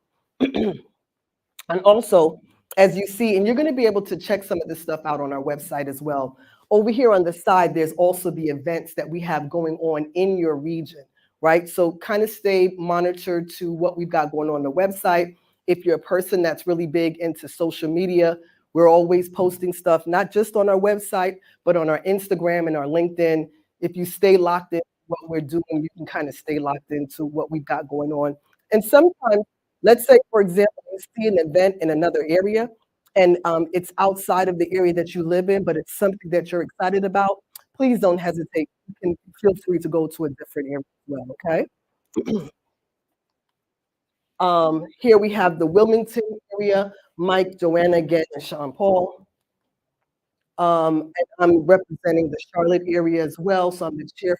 And also, as you see, and you're going to be able to check some of this stuff out on our website as well. Over here on the side, there's also the events that we have going on in your region. right? So kind of stay monitored to what we've got going on the website. If you're a person that's really big into social media, we're always posting stuff, not just on our website, but on our Instagram and our LinkedIn. If you stay locked in what we're doing, you can kind of stay locked into what we've got going on. And sometimes, let's say, for example, you see an event in another area, and it's outside of the area that you live in, but it's something that you're excited about, please don't hesitate. You can feel free to go to a different area as well, okay? Here we have the Wilmington area, Mike, Joanna again, and Sean Paul. And I'm representing the Charlotte area as well, so I'm the chair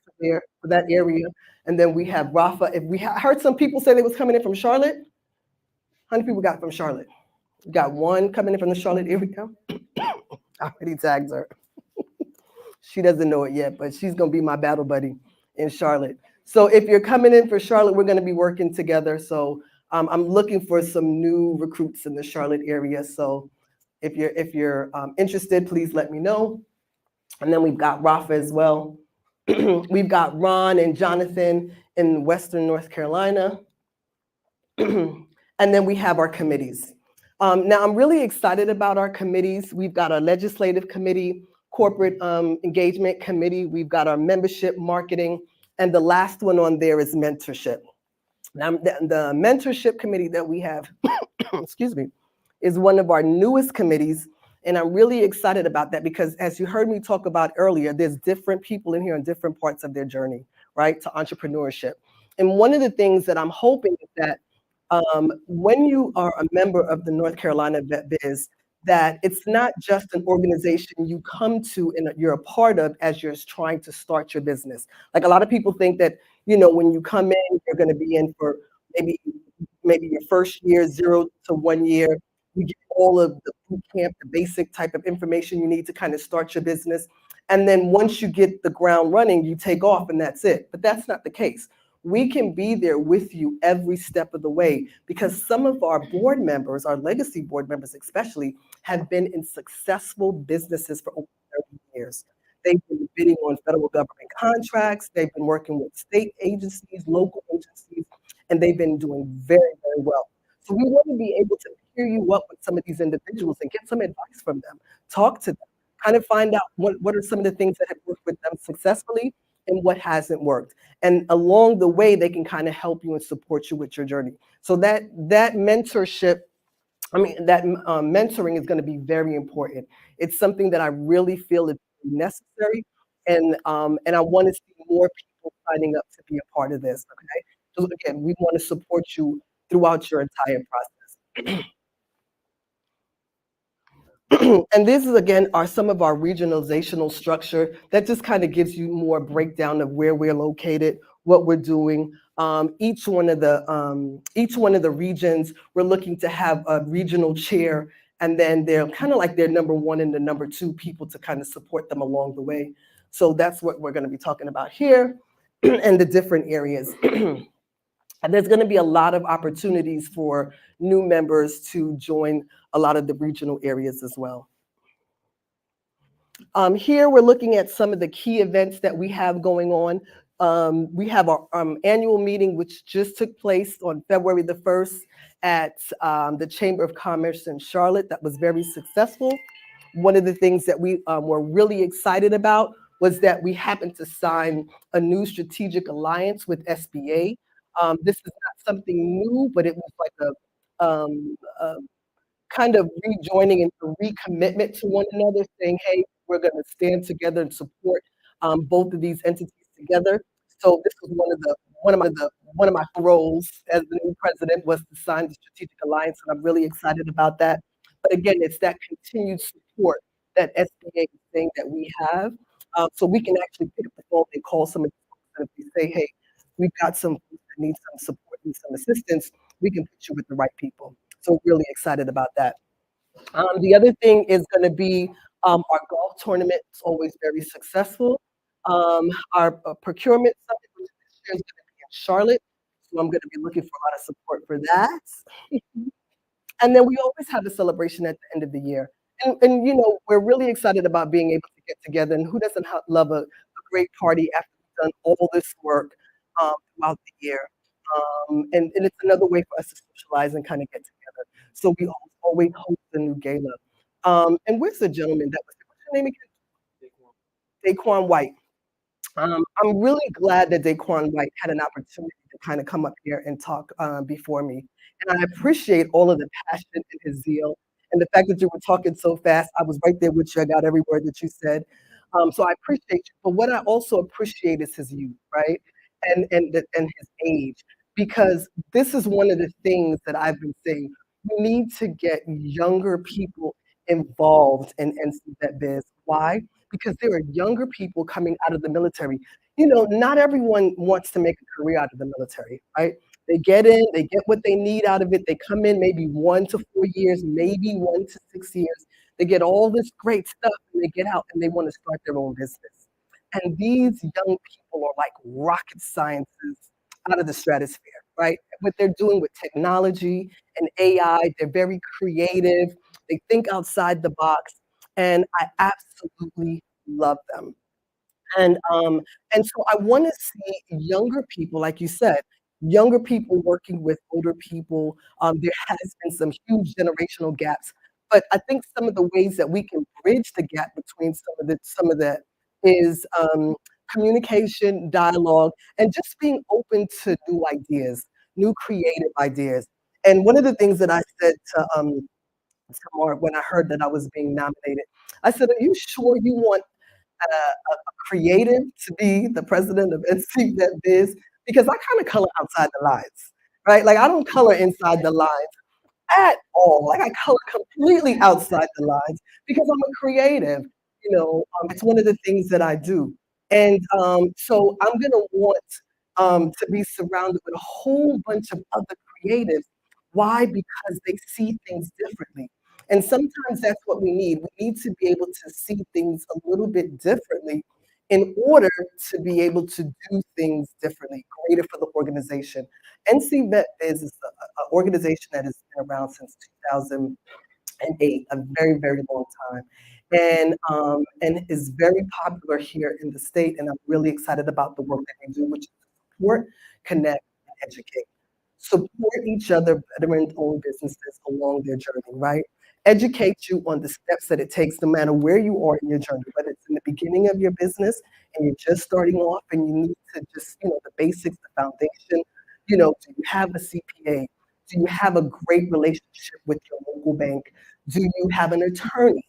for that area. And then we have Rafa. If we heard some people say they was coming in from Charlotte. How many people got from Charlotte? We got one coming in from the Charlotte area. I already tagged her. She doesn't know it yet, but she's gonna be my battle buddy in Charlotte. So if you're coming in for Charlotte, we're gonna be working together. So I'm looking for some new recruits in the Charlotte area. So if you're interested, please let me know. And then we've got Rafa as well. We've got Ron and Jonathan in Western North Carolina. And then we have our committees. Now I'm really excited about our committees. We've got our legislative committee, corporate engagement committee. We've got our membership marketing. And the last one on there is mentorship. Now, the mentorship committee that we have, excuse me, is one of our newest committees. And I'm really excited about that because as you heard me talk about earlier, there's different people in here in different parts of their journey, right, to entrepreneurship. And one of the things that I'm hoping is that when you are a member of the North Carolina Vet Biz, that it's not just an organization you come to and you're a part of as you're trying to start your business. Like a lot of people think that, you know, when you come in, you're going to be in for maybe your first year, 0 to 1 year. You get all of the boot camp, the basic type of information you need to kind of start your business. And then once you get the ground running, you take off and that's it. But that's not the case. We can be there with you every step of the way because some of our board members, our legacy board members especially, have been in successful businesses for over 30 years. They've been bidding on federal government contracts. They've been working with state agencies, local agencies, and they've been doing very, very well. So we want to be able to pair you up with some of these individuals and get some advice from them. Talk to them, kind of find out what are some of the things that have worked with them successfully and what hasn't worked. And along the way, they can kind of help you and support you with your journey. So that mentorship, that mentoring is going to be very important. It's something that I really feel is necessary. And I want to see more people signing up to be a part of this, okay? So again, we want to support you throughout your entire process. And this is, again, some of our regionalizational structure that just kind of gives you more breakdown of where we're located, what we're doing. Each one of the regions, we're looking to have a regional chair, and then they're kind of like their number one and the number two people to kind of support them along the way. So that's what we're going to be talking about here and the different areas. And there's going to be a lot of opportunities for new members to join a lot of the regional areas as well. Here we're looking at some of the key events that we have going on. We have our annual meeting, which just took place on February the 1st at the Chamber of Commerce in Charlotte. That was very successful. One of the things that we were really excited about was that we happened to sign a new strategic alliance with SBA. This is not something new, but it was like a kind of rejoining and a recommitment to one another, saying, hey, we're going to stand together and support both of these entities together. So this was one of my roles as the new president was to sign the strategic alliance, and I'm really excited about that. But again, it's that continued support that SBA is saying that we have, so we can actually pick up the phone and call some of the folks and say, hey, we've got some folks that need some support and some assistance. We can put you with the right people. So really excited about that. The other thing is going to be our golf tournament. It's always very successful. Our procurement summit, which this year is going to be in Charlotte. So I'm going to be looking for a lot of support for that. And then we always have a celebration at the end of the year. And you know, we're really excited about being able to get together. And who doesn't love a great party after we've done all this work? throughout the year. And it's another way for us to socialize and kind of get together. So we always host a new gala. And where's the gentleman that was, what's your name again? Daquan White. I'm really glad that Daquan White had an opportunity to kind of come up here and talk before me. And I appreciate all of the passion and his zeal and the fact that you were talking so fast. I was right there with you. I got every word that you said. So I appreciate you. But what I also appreciate is his youth, right? And his age. Because this is one of the things that I've been saying. We need to get younger people involved in NC Biz. Why? Because there are younger people coming out of the military. You know, not everyone wants to make a career out of the military, right? They get in, they get what they need out of it. They come in maybe 1 to 4 years, maybe 1 to 6 years. They get all this great stuff and they get out and they want to start their own business. And these young people are like rocket scientists out of the stratosphere, right? What they're doing with technology and AI, they're very creative. They think outside the box. And I absolutely love them. And so I want to see younger people, like you said, younger people working with older people. There has been some huge generational gaps, but I think some of the ways that we can bridge the gap between some of that is communication, dialogue, and just being open to new ideas, new creative ideas. And one of the things that I said to Mark when I heard that I was being nominated, I said, "Are you sure you want a creative to be the president of NC Vet Biz?" Because I kind of color outside the lines, right? Like I don't color inside the lines at all. Like I color completely outside the lines because I'm a creative. You know, it's one of the things that I do. And so I'm gonna want to be surrounded with a whole bunch of other creatives. Why? Because they see things differently. And sometimes that's what we need. We need to be able to see things a little bit differently in order to be able to do things differently, greater for the organization. NC Vet Biz is an organization that has been around since 2008, a very, very long time, and is very popular here in the state. And I'm really excited about the work that we do, which is support, connect, and educate. Support each other, veteran-owned businesses along their journey, right? Educate you on the steps that it takes, no matter where you are in your journey, whether it's in the beginning of your business and you're just starting off and you need to just, you know, the basics, the foundation. You know, do you have a CPA? Do you have a great relationship with your local bank? Do you have an attorney?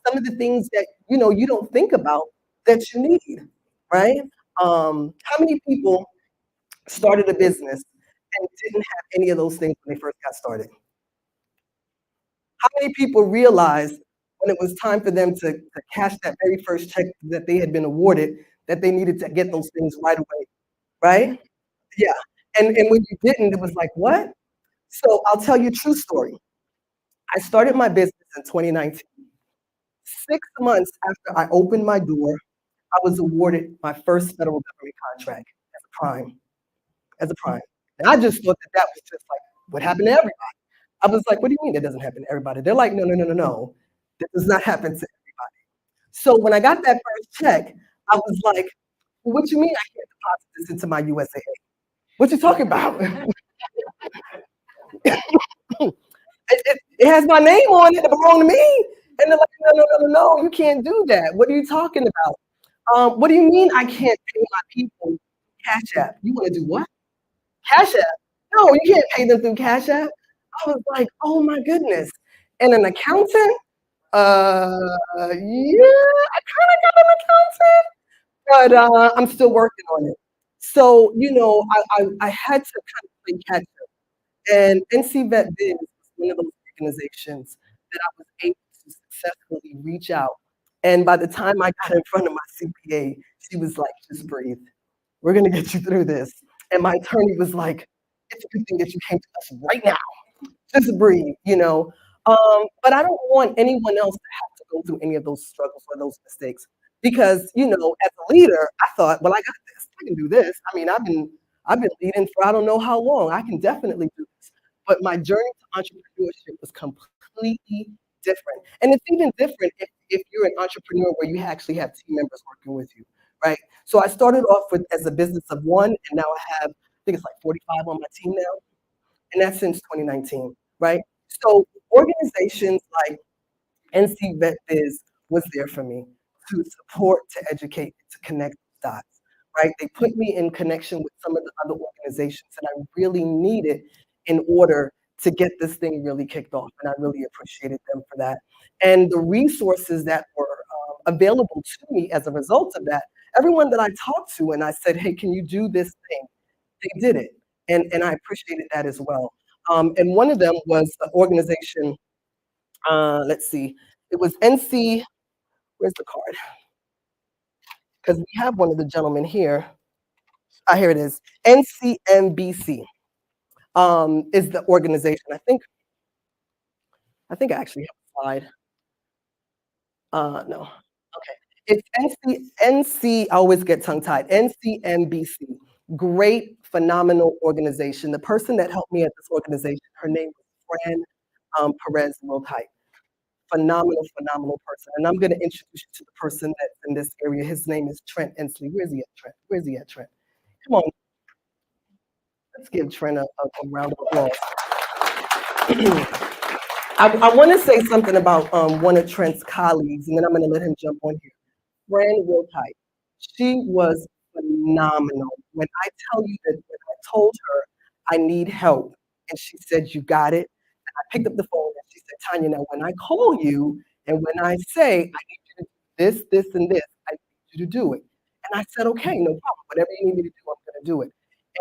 Some of the things that, you know, you don't think about that you need, right? How many people started a business and didn't have any of those things when they first got started? How many people realized when it was time for them to cash that very first check that they had been awarded, that they needed to get those things right away, right? Yeah. And when you didn't, it was like, what? So I'll tell you a true story. I started my business in 2019. 6 months after I opened my door, I was awarded my first federal government contract as a prime, as a prime. And I just thought that that was just like what happened to everybody. I was like, what do you mean that doesn't happen to everybody? They're like, no, no, no, no, no. That does not happen to everybody. So when I got that first check, I was like, well, what you mean I can't deposit this into my USAA? What you talking about? It has my name on it, it belongs to me. And they're like, no, no, no, no, no, you can't do that. What are you talking about? What do you mean I can't pay my people Cash App? You want to do what? Cash App? No, you can't pay them through Cash App. I was like, oh my goodness. And an accountant? Yeah, I kind of got an accountant, but I'm still working on it. So, you know, I had to kind of play catch up. And NC Vet Biz was one of those organizations that I was able to successfully reach out. And by the time I got in front of my CPA, she was like, just breathe. We're gonna get you through this. And my attorney was like, it's a good thing that you came to us right now. Just breathe, you know. But I don't want anyone else to have to go through any of those struggles or those mistakes. Because, you know, as a leader, I thought, well, I got this. I can do this. I mean, I've been leading for I don't know how long. I can definitely do this. But my journey to entrepreneurship was completely different. And it's even different if you're an entrepreneur where you actually have team members working with you, right? So I started off with as a business of one, and now I have, I think it's like 45 on my team now, and that's since 2019, right? So organizations like NC Vet Biz was there for me to support, to educate, to connect dots, right? They put me in connection with some of the other organizations that I really needed in order to get this thing really kicked off, and I really appreciated them for that. And the resources that were available to me as a result of that, everyone that I talked to and I said, hey, can you do this thing? They did it, and I appreciated that as well. And one of them was the organization, let's see, it was NC, where's the card? Because we have one of the gentlemen here. Ah, here it is. NCMBC is the organization. I think I actually have a slide. No. Okay. It's NC, I always get tongue tied. NCMBC. Great, phenomenal organization. The person that helped me at this organization, her name was Fran Perez Wilkite. Phenomenal person. And I'm going to introduce you to the person that's in this area. His name is Trent Ensley. Where's he at, Trent? Where's he at, Trent? Come on. Let's give Trent a round of applause. I want to say something about one of Trent's colleagues, and then I'm going to let him jump on here. Fran Wilkite. She was phenomenal. When I tell you that when I told her I need help, and she said, you got it, and I picked up the phone and she said, Tanya, now when I call you and when I say I need you to do this, this, and this, I need you to do it. And I said, okay, no problem. Whatever you need me to do, I'm going to do it.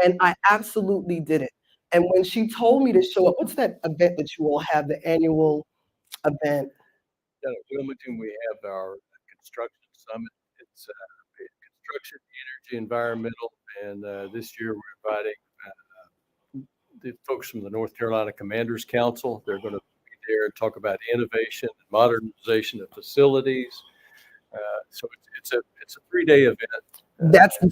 And I absolutely did it. And when she told me to show up, what's that event that you all have, the annual event? Down at Wilmington, we have our construction summit. It's construction, energy, environmental, and this year we're inviting the folks from the North Carolina Commanders Council. They're going to be there and talk about innovation and modernization of facilities. So it's a 3-day event.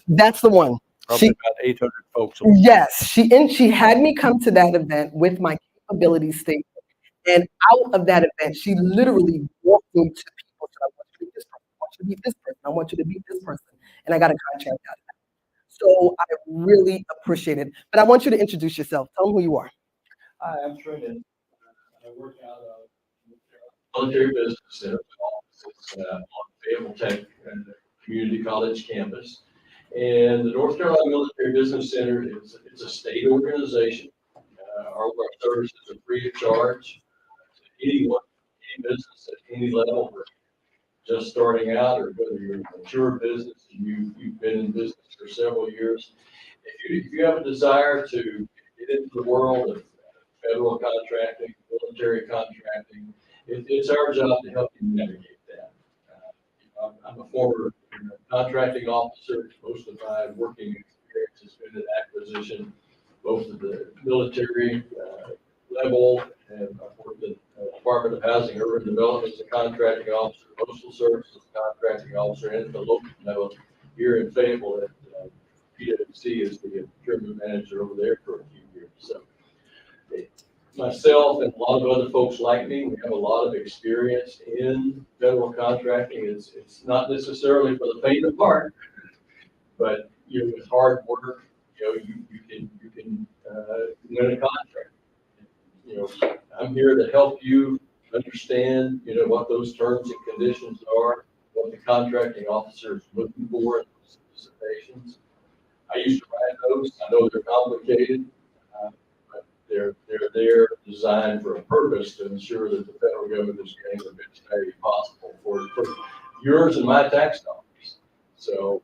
That's the one. Probably about 800 folks. Yes, she had me come to that event with my capability statement. And out of that event, she literally walked me to people. So I want you to be this person. I want you to be this person. I want you to be this person. And I got a contract out of that. So I really appreciate it. But I want you to introduce yourself. Tell them who you are. Hi, I'm Trent. I work out of Military Business Center. It's on Fayetteville Tech Community College campus. And the North Carolina Military Business Center is a state organization. Our services are free of charge to anyone, any business at any level, just starting out, or whether you're a mature business and you've been in business for several years. If you have a desire to get into the world of federal contracting, military contracting, it's our job to help you navigate that. I'm a former contracting officer. Most of my working experience has been in acquisition, both at the military level, and I've worked at the Department of Housing and Urban Development as a contracting officer, Postal Service as a contracting officer, and at the local level here in Fayetteville at PwC as the procurement manager over there for a few years. So myself and a lot of other folks like me, we have a lot of experience in federal contracting. It's not necessarily for the faint of heart, but with hard work, you can win a contract. I'm here to help you understand, what those terms and conditions are, what the contracting officer is looking for in those solicitations. I used to write those. I know they're complicated, but they're there designed for a purpose to ensure that the federal government is getting the best value possible for yours and my tax dollars. So,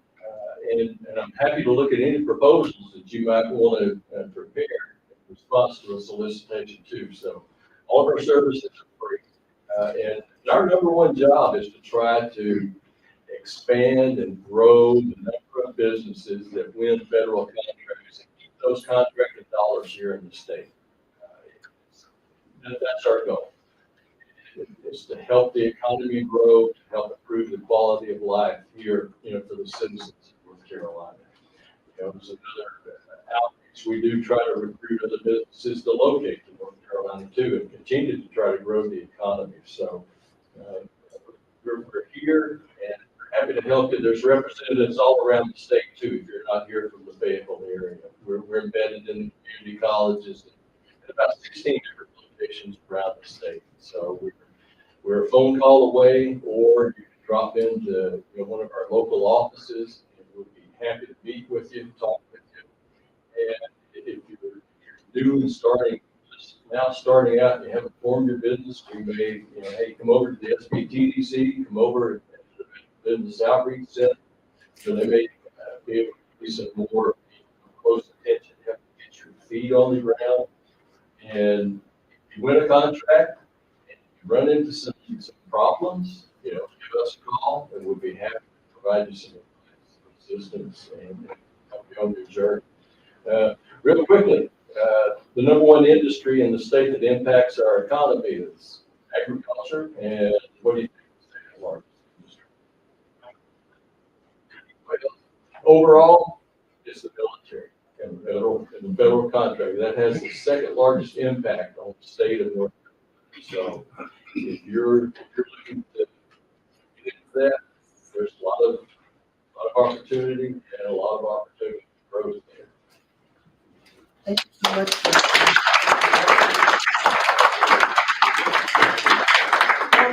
and I'm happy to look at any proposals that you might want to prepare in response to a solicitation too. So all of our services are free. And our number one job is to try to expand and grow the number of businesses that win federal contracts and keep those contracted dollars here in the state. That's our goal. It's to help the economy grow, to help improve the quality of life here, for the citizens of North Carolina. There's another outreach. We do try to recruit other businesses to locate in North Carolina too, and continue to try to grow the economy. So we're here, and we're happy to help you. There's representatives all around the state too, if you're not here from the Fayetteville area. We're embedded in community colleges at about 16 different locations around the state. So we're a phone call away, or you can drop into one of our local offices, and we'll be happy to meet with you, talk with you. And if you're new and starting out and you haven't formed your business, we may, hey, come over to the SBTDC, come over to the Business Outreach Center. So they may be able to give you some more close attention, have to get your feet on the ground. And if you win a contract and you run into some problems, give us a call, and we'll be happy to provide you some assistance and help you on your journey. Real quickly, the number one industry in the state that impacts our economy is agriculture. And what do you think is the second largest industry? Well, overall, it's the military and the federal contract. That has the second largest impact on the state of North Carolina. So if you're looking to get into that, there's a lot of opportunity and a lot of opportunity for growth there. Thank you so much.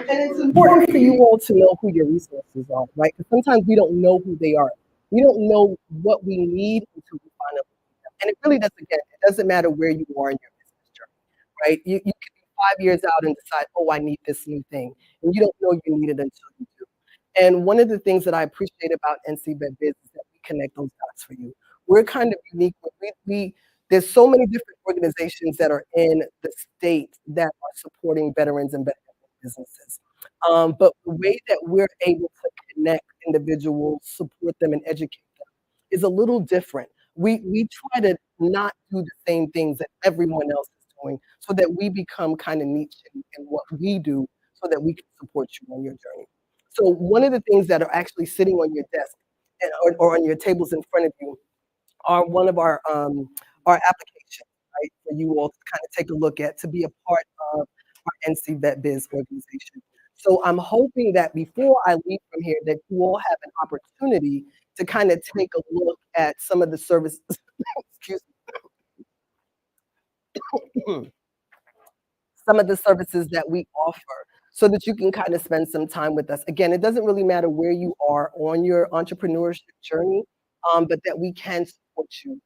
And it's important for you all to know who your resources are, right? Because sometimes we don't know who they are. We don't know what we need until we find out. And it really doesn't it doesn't matter where you are in your business journey, right? You can be 5 years out and decide, oh, I need this new thing. And you don't know you need it until you do. And one of the things that I appreciate about NC Vet Biz is that we connect those dots for you. We're kind of unique. There's so many different organizations that are in the state that are supporting veterans and veteran businesses. But the way that we're able to connect individuals, support them, and educate them is a little different. We try to not do the same things that everyone else is doing, so that we become kind of niche in what we do, so that we can support you on your journey. So one of the things that are actually sitting on your desk or on your tables in front of you are one of our applications, right, for you all to kind of take a look at to be a part of our NC Vet Biz organization. So I'm hoping that before I leave from here, that you all have an opportunity to kind of take a look at some of the services, excuse me, some of the services that we offer, so that you can kind of spend some time with us. Again, it doesn't really matter where you are on your entrepreneurship journey, but that we can support you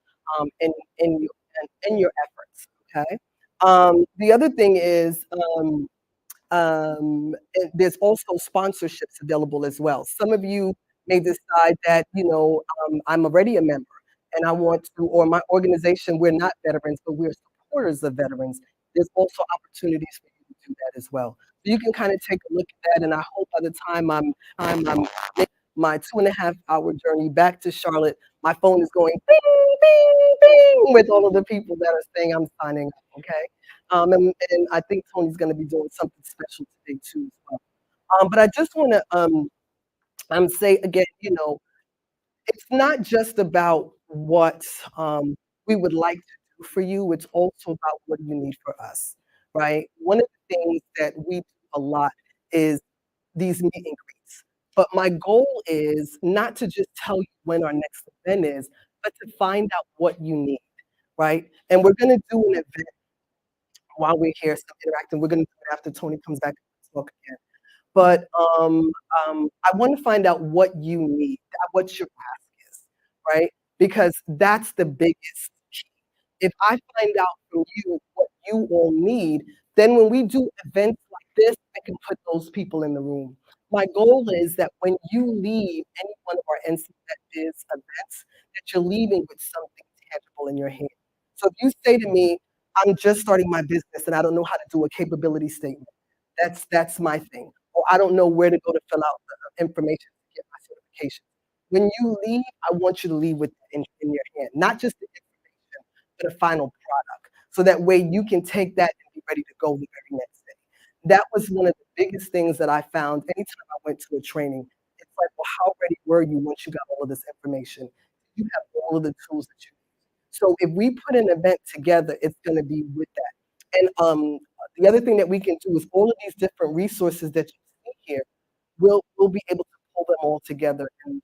in your efforts. Okay. The other thing is there's also sponsorships available as well. Some of you may decide that I'm already a member and I want to, or my organization, we're not veterans, but we're supporters of veterans. There's also opportunities for you to do that as well. So you can kind of take a look at that, and I hope by the time I'm making my 2.5-hour journey back to Charlotte, my phone is going bing, bing, bing with all of the people that are saying I'm signing up, okay? And I think Tony's going to be doing something special today too as well. But I just want to say again, it's not just about what we would like to do for you. It's also about what you need for us, right? One of the things that we do a lot is these meet and greets. But my goal is not to just tell you when our next event is, but to find out what you need, right? And we're going to do an event while we're here, some interacting. We're going to do it after Tony comes back and talk again. But I want to find out what you need, what your ask is, right? Because that's the biggest key. If I find out from you what you all need, then when we do events like this, I can put those people in the room. My goal is that when you leave any one of our NC Vet Biz events, that you're leaving with something tangible in your hand. So if you say to me, I'm just starting my business and I don't know how to do a capability statement, that's my thing. Or I don't know where to go to fill out the information to get my certification. When you leave, I want you to leave with it in your hand, not just the information, but a final product. So that way you can take that and be ready to go the very next day. That was one of the biggest things that I found anytime I went to a training. It's like, well, how ready were you once you got all of this information? You have all of the tools that you need. So if we put an event together, it's going to be with that. And the other thing that we can do is all of these different resources that you see here, we'll be able to pull them all together and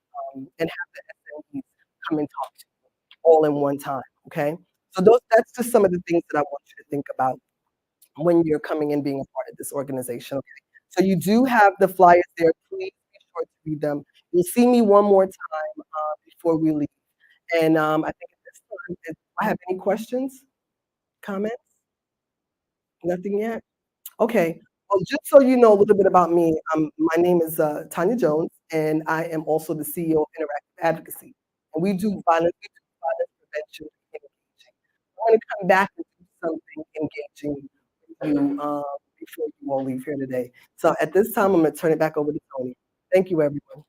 have the SMEs come and talk to you all in one time. Okay, so that's just some of the things that I want you to think about when you're coming and being a part of this organization. Okay, so you do have the flyers there. Please be sure to read them. You'll see me one more time before we leave. And I think at this time, do I have any questions, comments? Nothing yet? Okay. Well, just so you know a little bit about me, my name is Tanya Jones, and I am also the CEO of Interactive Advocacy. And we do violence prevention and engaging. I want to come back and do something engaging with you before you all leave here today. So at this time, I'm going to turn it back over to Tony. Thank you, everyone.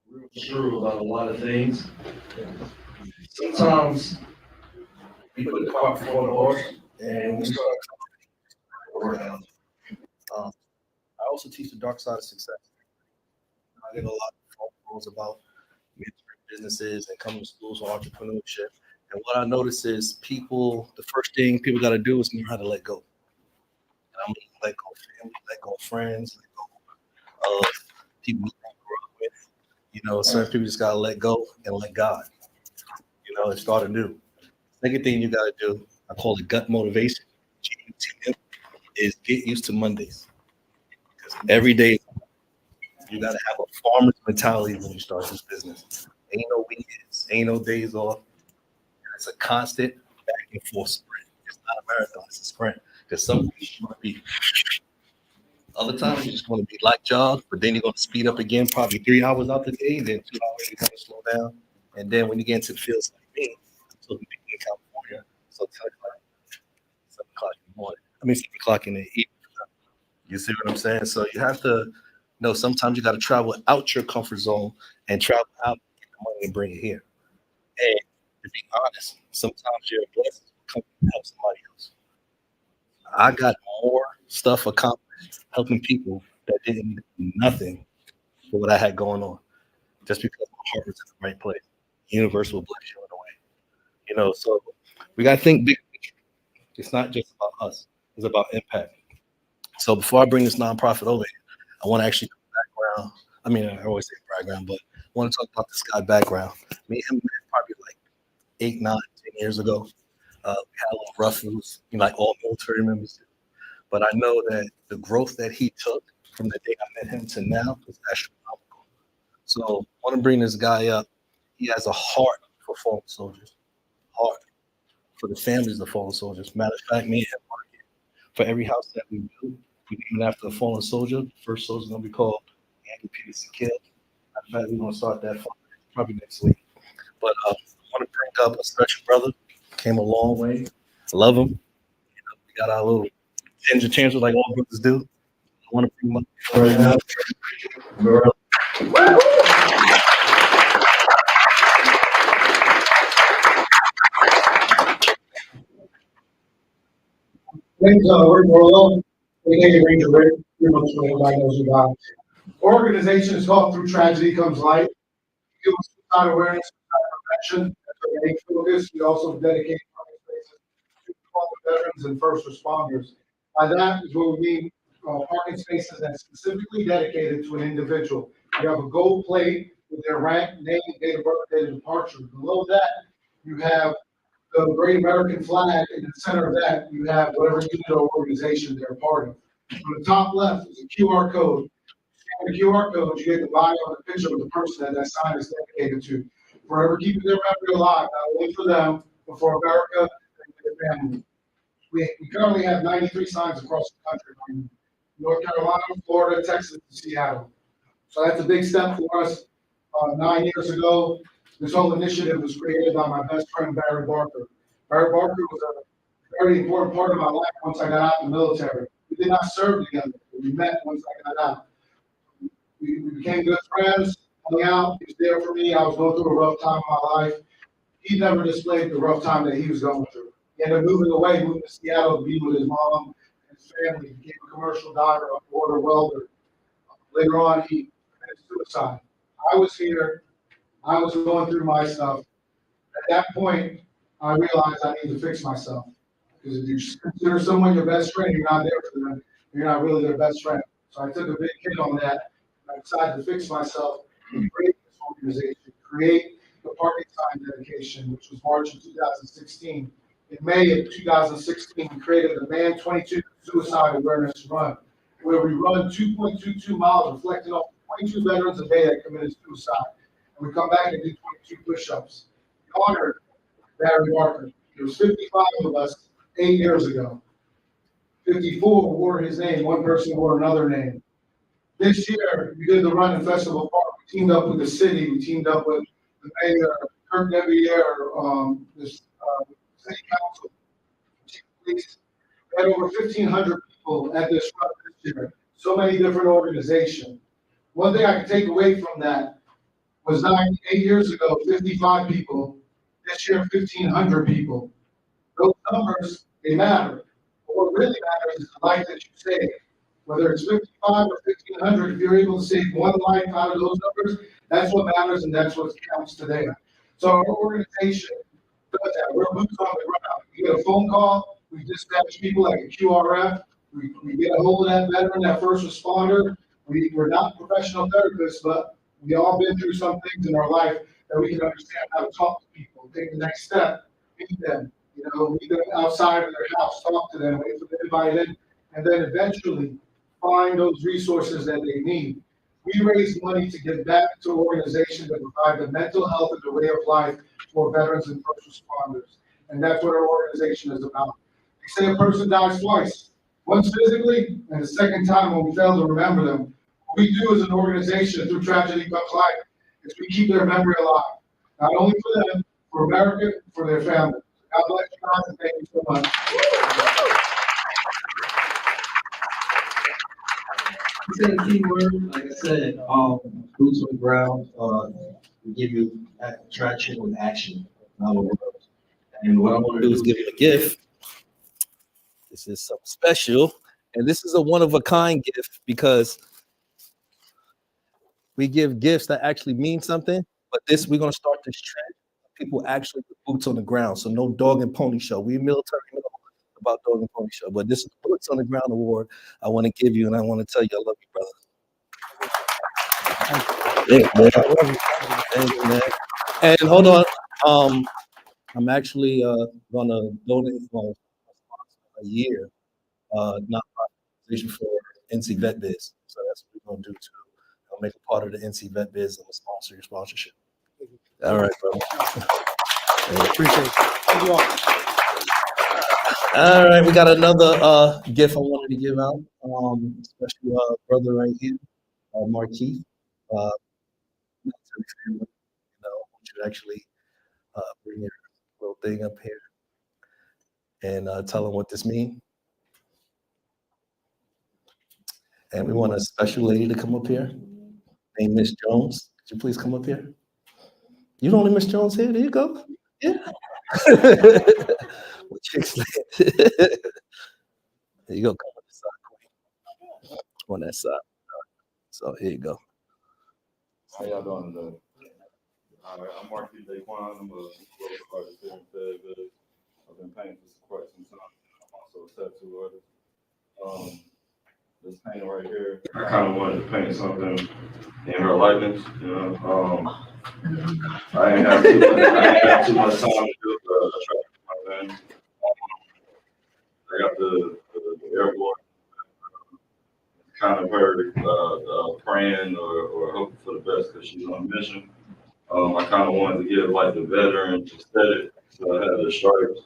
Real true about a lot of things. Sometimes we put the cart before the horse and we start around. I also teach the dark side of success. I get a lot of phone calls about mentoring businesses and coming to schools for entrepreneurship. And what I notice is the first thing people got to do is learn how to let go. And I mean, let go of family, let go of friends, let go of people you grew up with. You know, certain people just got to let go and let God, you know, and start anew. Second thing you got to do, I call it gut motivation, GUTM, is get used to Mondays. Because every day you got to have a farmer's mentality when you start this business. Ain't no weekends, ain't no days off. It's a constant back and forth sprint. It's not a marathon, it's a sprint. Because some weeks you want to be, other times you just want to be like jog, but then you're going to speed up again, probably 3 hours out the day, then 2 hours you're going to slow down. And then when you get into the fields like me, so in California, so 10 o'clock, 7 o'clock in the morning. 7 o'clock in the evening. You see what I'm saying? So you have to know sometimes you got to travel out your comfort zone and travel out, get the money and bring it here. And to be honest, sometimes your blessings will come and help somebody else. I got more stuff accomplished helping people that didn't do nothing for what I had going on, just because my heart was in the right place. The universe will bless you in a way. You know, so we got to think big picture. It's not just about us. It's about impact. So before I bring this nonprofit over here, I want to actually go background. I mean, I always say background, but I want to talk about this guy background. Me and him met probably like 8, 9, 10 years ago. We had a little rough, it was, you know, like all military members do. But I know that the growth that he took from the day I met him to now was astronomical. So I want to bring this guy up. He has a heart for fallen soldiers, heart for the families of fallen soldiers. Matter of fact, me and him working for every house that we build. We name it after a fallen soldier. The first soldier is going to be called Andy Peterson Kidd. In fact, we're going to start that probably next week. But I want to bring up a special brother. Came a long way. I love him. You know, we got our little tens and chances like all brothers do. I want to bring him up right now. Name's Rick Morello. AKA Ranger Rick. Pretty much what everybody knows about. Our organization is called Through Tragedy Comes Light. We do suicide awareness, suicide prevention. That's our main focus. We also dedicate parking spaces to all the veterans and first responders. By that is what we mean parking spaces that's specifically dedicated to an individual. You have a gold plate with their rank, name, date of birth, date of departure. Below that, you have the great American flag. In the center of that, you have whatever unit or organization they're a part of. On the top left is a QR code. Scan the QR code, you get the bio and the picture of the person that sign is dedicated to. Forever keeping their memory alive, not only for them, but for America and their family. We currently have 93 signs across the country, North Carolina, Florida, Texas, and Seattle. So that's a big step for us. 9 years ago, this whole initiative was created by my best friend, Barry Barker. Barry Barker was a very important part of my life once I got out of the military. We did not serve together, but we met once I got out. We became good friends, hung out. He was there for me. I was going through a rough time in my life. He never displayed the rough time that he was going through. He ended up moving to Seattle to be with his mom and his family. He became a commercial diver, a water welder. Later on, he committed suicide. I was here. I was going through my stuff. At that point, I realized I need to fix myself. Because if you consider someone your best friend, you're not there for them, you're not really their best friend. So I took a big hit on that. I decided to fix myself and create this organization, create the parking sign dedication, which was March of 2016. In May of 2016, we created the Man 22 Suicide Awareness Run, where we run 2.22 miles, reflecting on 22 veterans a day that committed suicide. And we come back and do 22 push-ups. We honored Barry Barker. There was 55 of us 8 years ago. 54 wore his name, one person wore another name. This year, we did the run in Festival Park. We teamed up with the city, we teamed up with the mayor, Kirk Nevier, the city council, chief of police. We had over 1,500 people at this run this year. So many different organizations. One thing I could take away from that was 8 years ago, 55 people. This year, 1,500 people. Those numbers, they matter. But what really matters is the life that you save. Whether it's 55 or 1,500, if you're able to save one life out of those numbers, that's what matters and that's what counts today. So our organization does that. We're boots on the ground. We get a phone call, we dispatch people like a QRF, we get a hold of that veteran, that first responder. We're not professional therapists, but we all been through some things in our life that we can understand how to talk to people, take the next step, meet them, meet them outside of their house, talk to them, wait for them to invite in, and then eventually find those resources that they need. We raise money to give back to organizations that provide the mental health and the way of life for veterans and first responders. And that's what our organization is about. They say a person dies twice, once physically, and the second time when we fail to remember them. What we do as an organization through Tragedy Comes Life is we keep their memory alive, not only for them, for America, for their families. God bless you guys, and thank you so much. Say a key word, like I said, boots on the ground, we give you traction with action. And what I want to do is give you a gift. This is something special, and this is a one-of-a-kind gift because we give gifts that actually mean something, but we're going to start this trend. People actually put boots on the ground, so no dog and pony show. We military know about dog and pony show, but this is the Boots on the Ground award I want to give you, and I want to tell you I love you, brother. Yeah, man. Thank you, man. And hold on, I'm actually going to donate a year nonprofit organization for NC Vet Biz, so that's what we're going to do too. I'll make a part of the NC Vet Biz and sponsor your sponsorship. All right, brother. Appreciate it. Thank you all. All right, we got another gift I wanted to give out. Special brother right here, Marquis. Military family. I want you to actually bring your little thing up here and tell them what this means. And we want a special lady to come up here, named Miss Jones. Could you please come up here? You the only Miss Jones here? There you go. Yeah. With chicks. There you go. Come on this side, Queen. On that side. So here you go. How y'all doing today? All right, I'm Marquis Daquan. I'm a artist here in Fayetteville. I've been painting for quite some time. I'm also a tattoo artist. This painting right here, I kind of wanted to paint something in her likeness, I ain't have too much time to do it, but I tried to do my thing. I got the airport, kind of her praying or hoping for the best because she's on a mission. I kind of wanted to give like the veteran aesthetic, so I had the stripes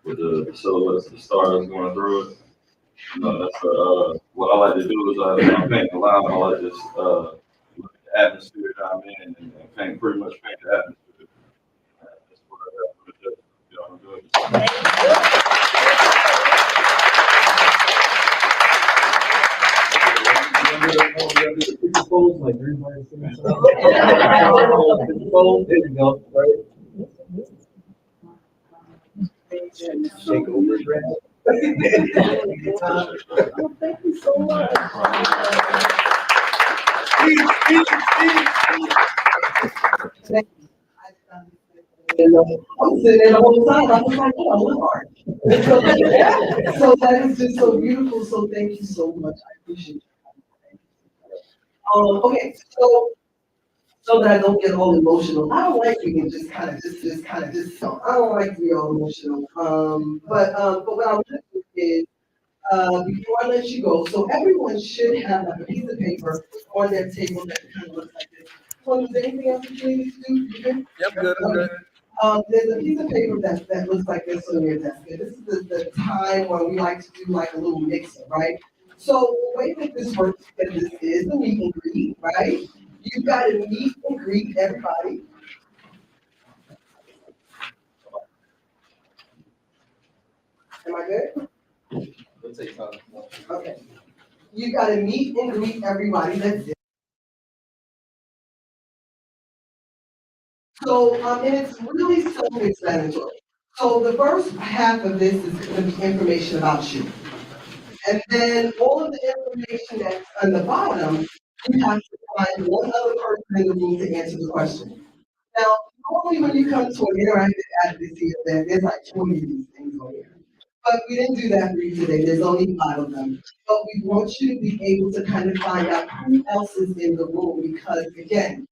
with the silhouettes of the stars going through it. That's what I like to do is when I paint the line, I like to just look at the atmosphere that I'm in and paint pretty much the atmosphere. That's what I got to do. There you go. Right. Shake over his red. Oh, thank you so much. And I'm sitting there the whole time, I was like, oh, I love art. So that is just so beautiful, so thank you so much, I appreciate it. Okay, so that I don't get all emotional. I don't like being no, I don't like to be all emotional. But what I want to do is, before I let you go, so everyone should have like a piece of paper on their table that kind of looks like this. So is there anything else that you need to do? You good? Yep, good, I'm good. There's a piece of paper that looks like this on your desk. And this is the time when we like to do like a little mix-up, right? So the way that this works, that this is a meet and greet, right? You've got to meet and greet everybody. Am I good? Okay. You got to meet and greet everybody. That's it. So, and it's really self-explanatory. So the first half of this is going to be information about you. And then all of the information that's on the bottom, you have to find one other person in the room to answer the question. Now, normally when you come to an interactive advocacy event, there's like 20 of these things on here. But we didn't do that for you today. There's only 5 of them. But we want you to be able to kind of find out who else is in the room because, again,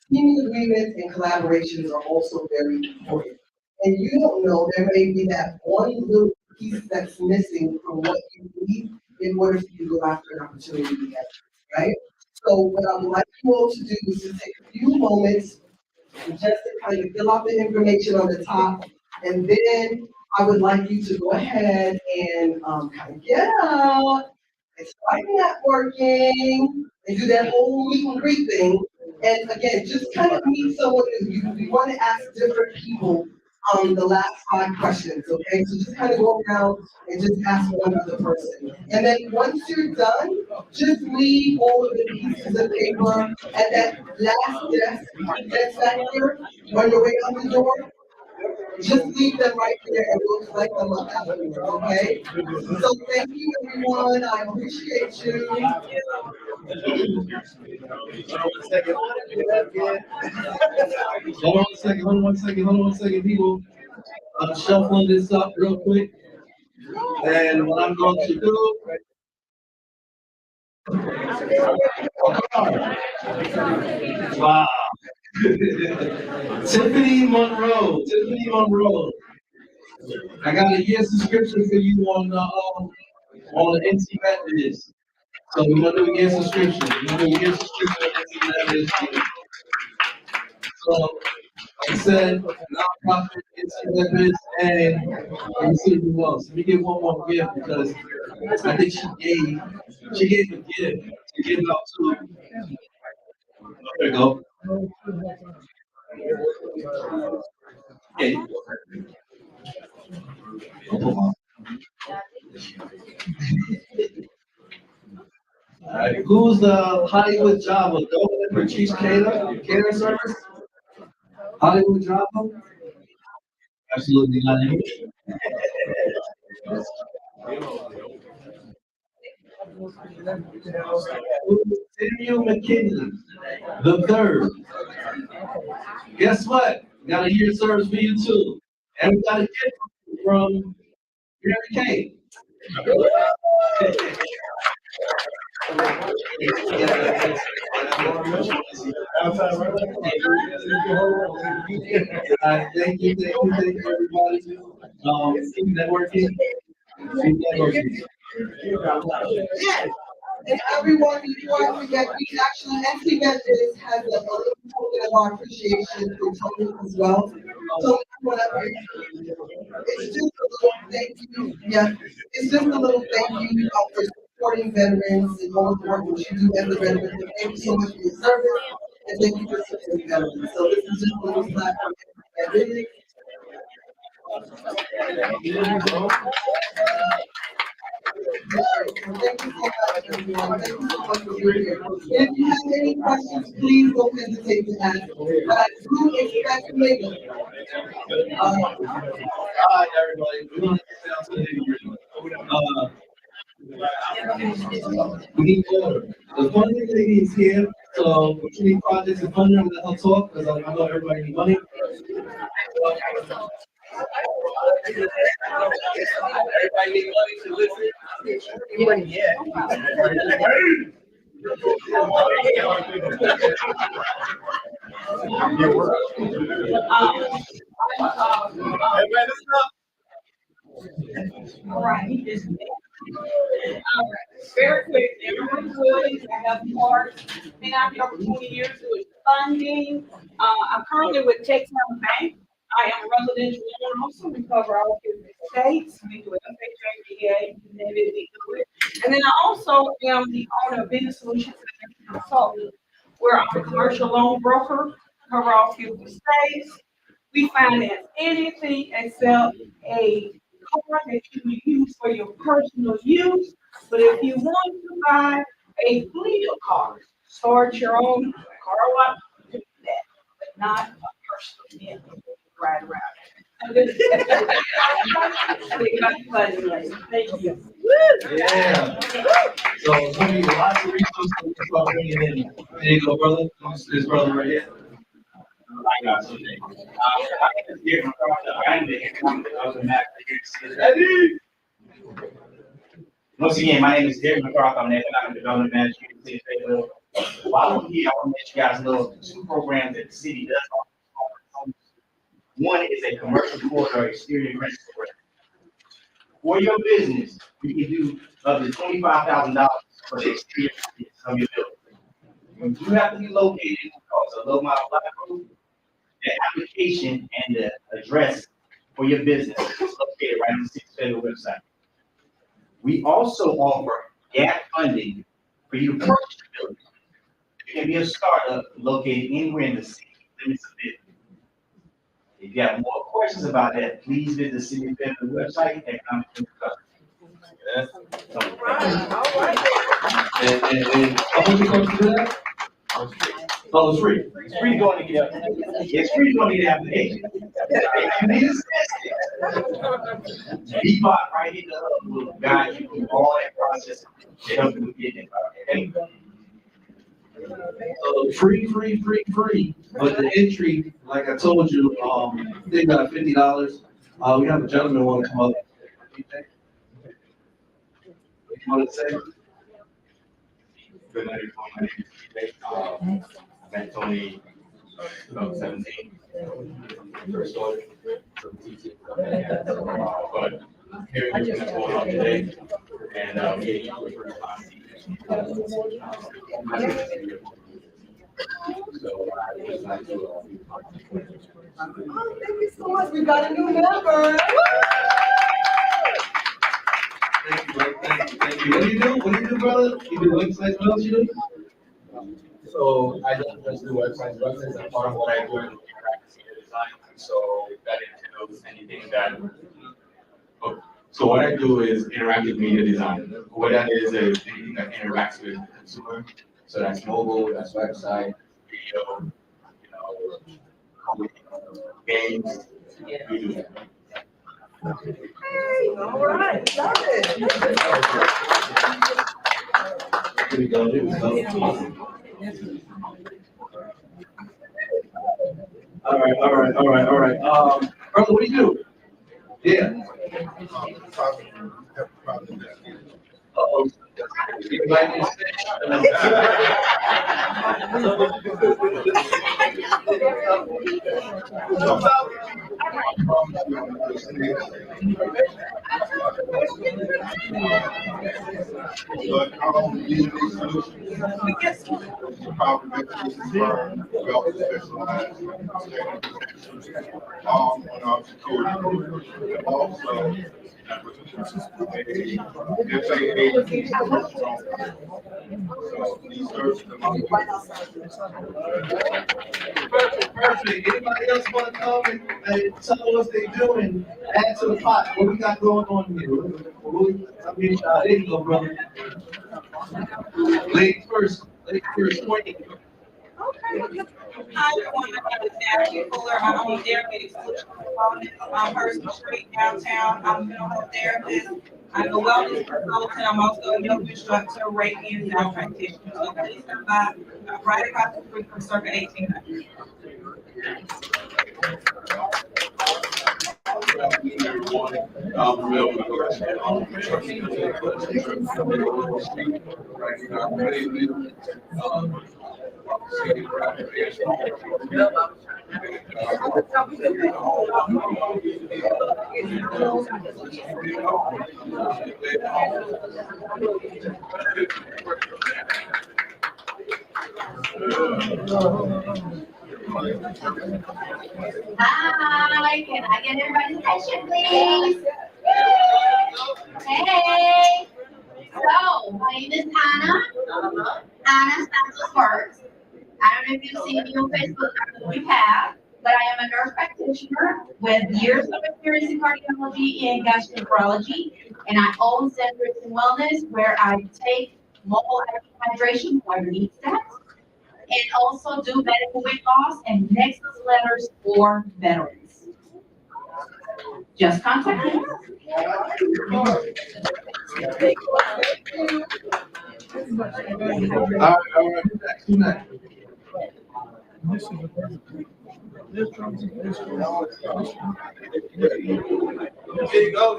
teaming agreements and collaborations are also very important. And you don't know, there may be that one little piece that's missing from what you need in order for you to go after an opportunity together, right? So what I would like you all to do is to take a few moments just to kind of fill out the information on the top, and then I would like you to go ahead and kind of get out and start networking and do that whole meet and greet thing. And again, just kind of meet someone new. We want to ask different people the last 5 questions, okay? So just kind of go around and just ask one other person. And then once you're done, just leave all of the pieces of paper at that last desk that's back there on your way out the door. Just leave them right there and we'll collect them up afterwards, okay? So thank you, everyone. I appreciate you. Hold on one second, people. I'm shuffling this up real quick. And what I'm going to do. Wow. Tiffany Monroe. I got a year subscription for you on the NC Methodist. So we're gonna do a year subscription. So like I said, nonprofit, NC Methodist, and let me see who else. Let me give one more gift because I think she gave a gift to give out to. There you go. Okay. All right, who's the Hollywood Java? Go for Chief Cater Service? Hollywood Java? Absolutely not. Samuel McKinley, the third. Guess what? Got a year service for you too. And we got a gift from Mary Kay. Thank you, everybody. Keep networking. Yes. And everyone, before I forget, we actually, NC Methodist has a little token of our appreciation for Tony as well. So whatever, it's just a little thank you. Yeah, it's just a little thank you for supporting veterans and all the work that you do as a veteran. And thank you so much for your service and thank you for supporting veterans. So this is just a little slap from everybody. Thank you so much, everyone. Thank you so much for being here. If you have any questions, please don't hesitate to ask. But I do expect later. Hi, everybody. We're gonna get down to the we need order. The funding lady is here, so if you need projects and funding, I'm gonna help talk because I know everybody needs money. Everybody need money to listen. Yeah. All right. Very quick, everyone's good. I have more. Been out here for 20 years doing funding. I'm currently with Texas Bank. I am a residential loan officer. We cover all 50 states. We do FHA, we do it. And then I also am the owner of Business Solutions Consultant, where I'm a commercial loan broker, cover all 50 states. We finance anything except a car that you can use for your personal use. But if you want to buy a fleet of cars, start your own car lot, do that, but not a personal vehicle ride around. Thank you. Yeah. So it's gonna be lots of resources to start bringing in. There you go, brother. This brother right here. I got something. Once again, my name is Derek McCarthy. I'm an economic development manager in the city of Fayetteville. While I'm here, I want to let you guys know two programs that the city does offer. One is a commercial corridor exterior rental program. For your business, you can do up to $25,000 for the exterior of your building. You have to be located because of low mile block road. The application and the address for your business is located right on the city's federal website. We also offer gap funding for you to purchase your building. It can be a startup located anywhere in the city limits of Fayetteville. If you have more questions about that, please visit the city of Fayetteville website at And how much you going to do that? Oh, it's free. It's free to go and get It's free to go and get an application. If you need assistance, be bought right in the hub will guide you through all that process to help you get it. Okay? Free. But the entry, like I told you, they got $50. We have a gentleman want to come up. What you want to say? Good night, everyone. My name is Tony, about 17. First started from teaching. But everything's going on today, and we are the first class. So I would like to. Oh, thank you so much. We got a new member. Thank you, brother. Thank you. What do you do, brother? You do websites. What else you do? So I don't just do websites. Websites are part of what I do in practice design. So that entails anything that. So what I do is interactive media design. What that is anything that interacts with the consumer. So that's mobile, that's website, video, games. We do that. Hey, all right, love it. Here we go. All right. Brother, what do you do? Yeah. Uh-oh. Anybody can Perfect. Anybody else want to come and tell us what they do and add to the pot? What we got going on here? There you go, brother. Ladies first. Morning. Okay. Hi, everyone. My name is Natalie Fuller. I'm on therapy solution component. I'm Person Street downtown. I'm a mental health therapist. I'm a wellness consultant. I'm also a yoga instructor, Reiki, and Zen practitioner. So please come by right across the street from Circa 1800. Hi, can I get everybody's attention, please? Hey, so my name is Anna. Anna Santos Hurts. I don't know if you've seen me on Facebook, I hope you have, but I am a nurse practitioner with years of experience in cardiology and gastroenterology, and I own Centers and Wellness where I take mobile hydration for need steps, and also do medical weight loss and nexus letters for veterans. Just contact me. There you go,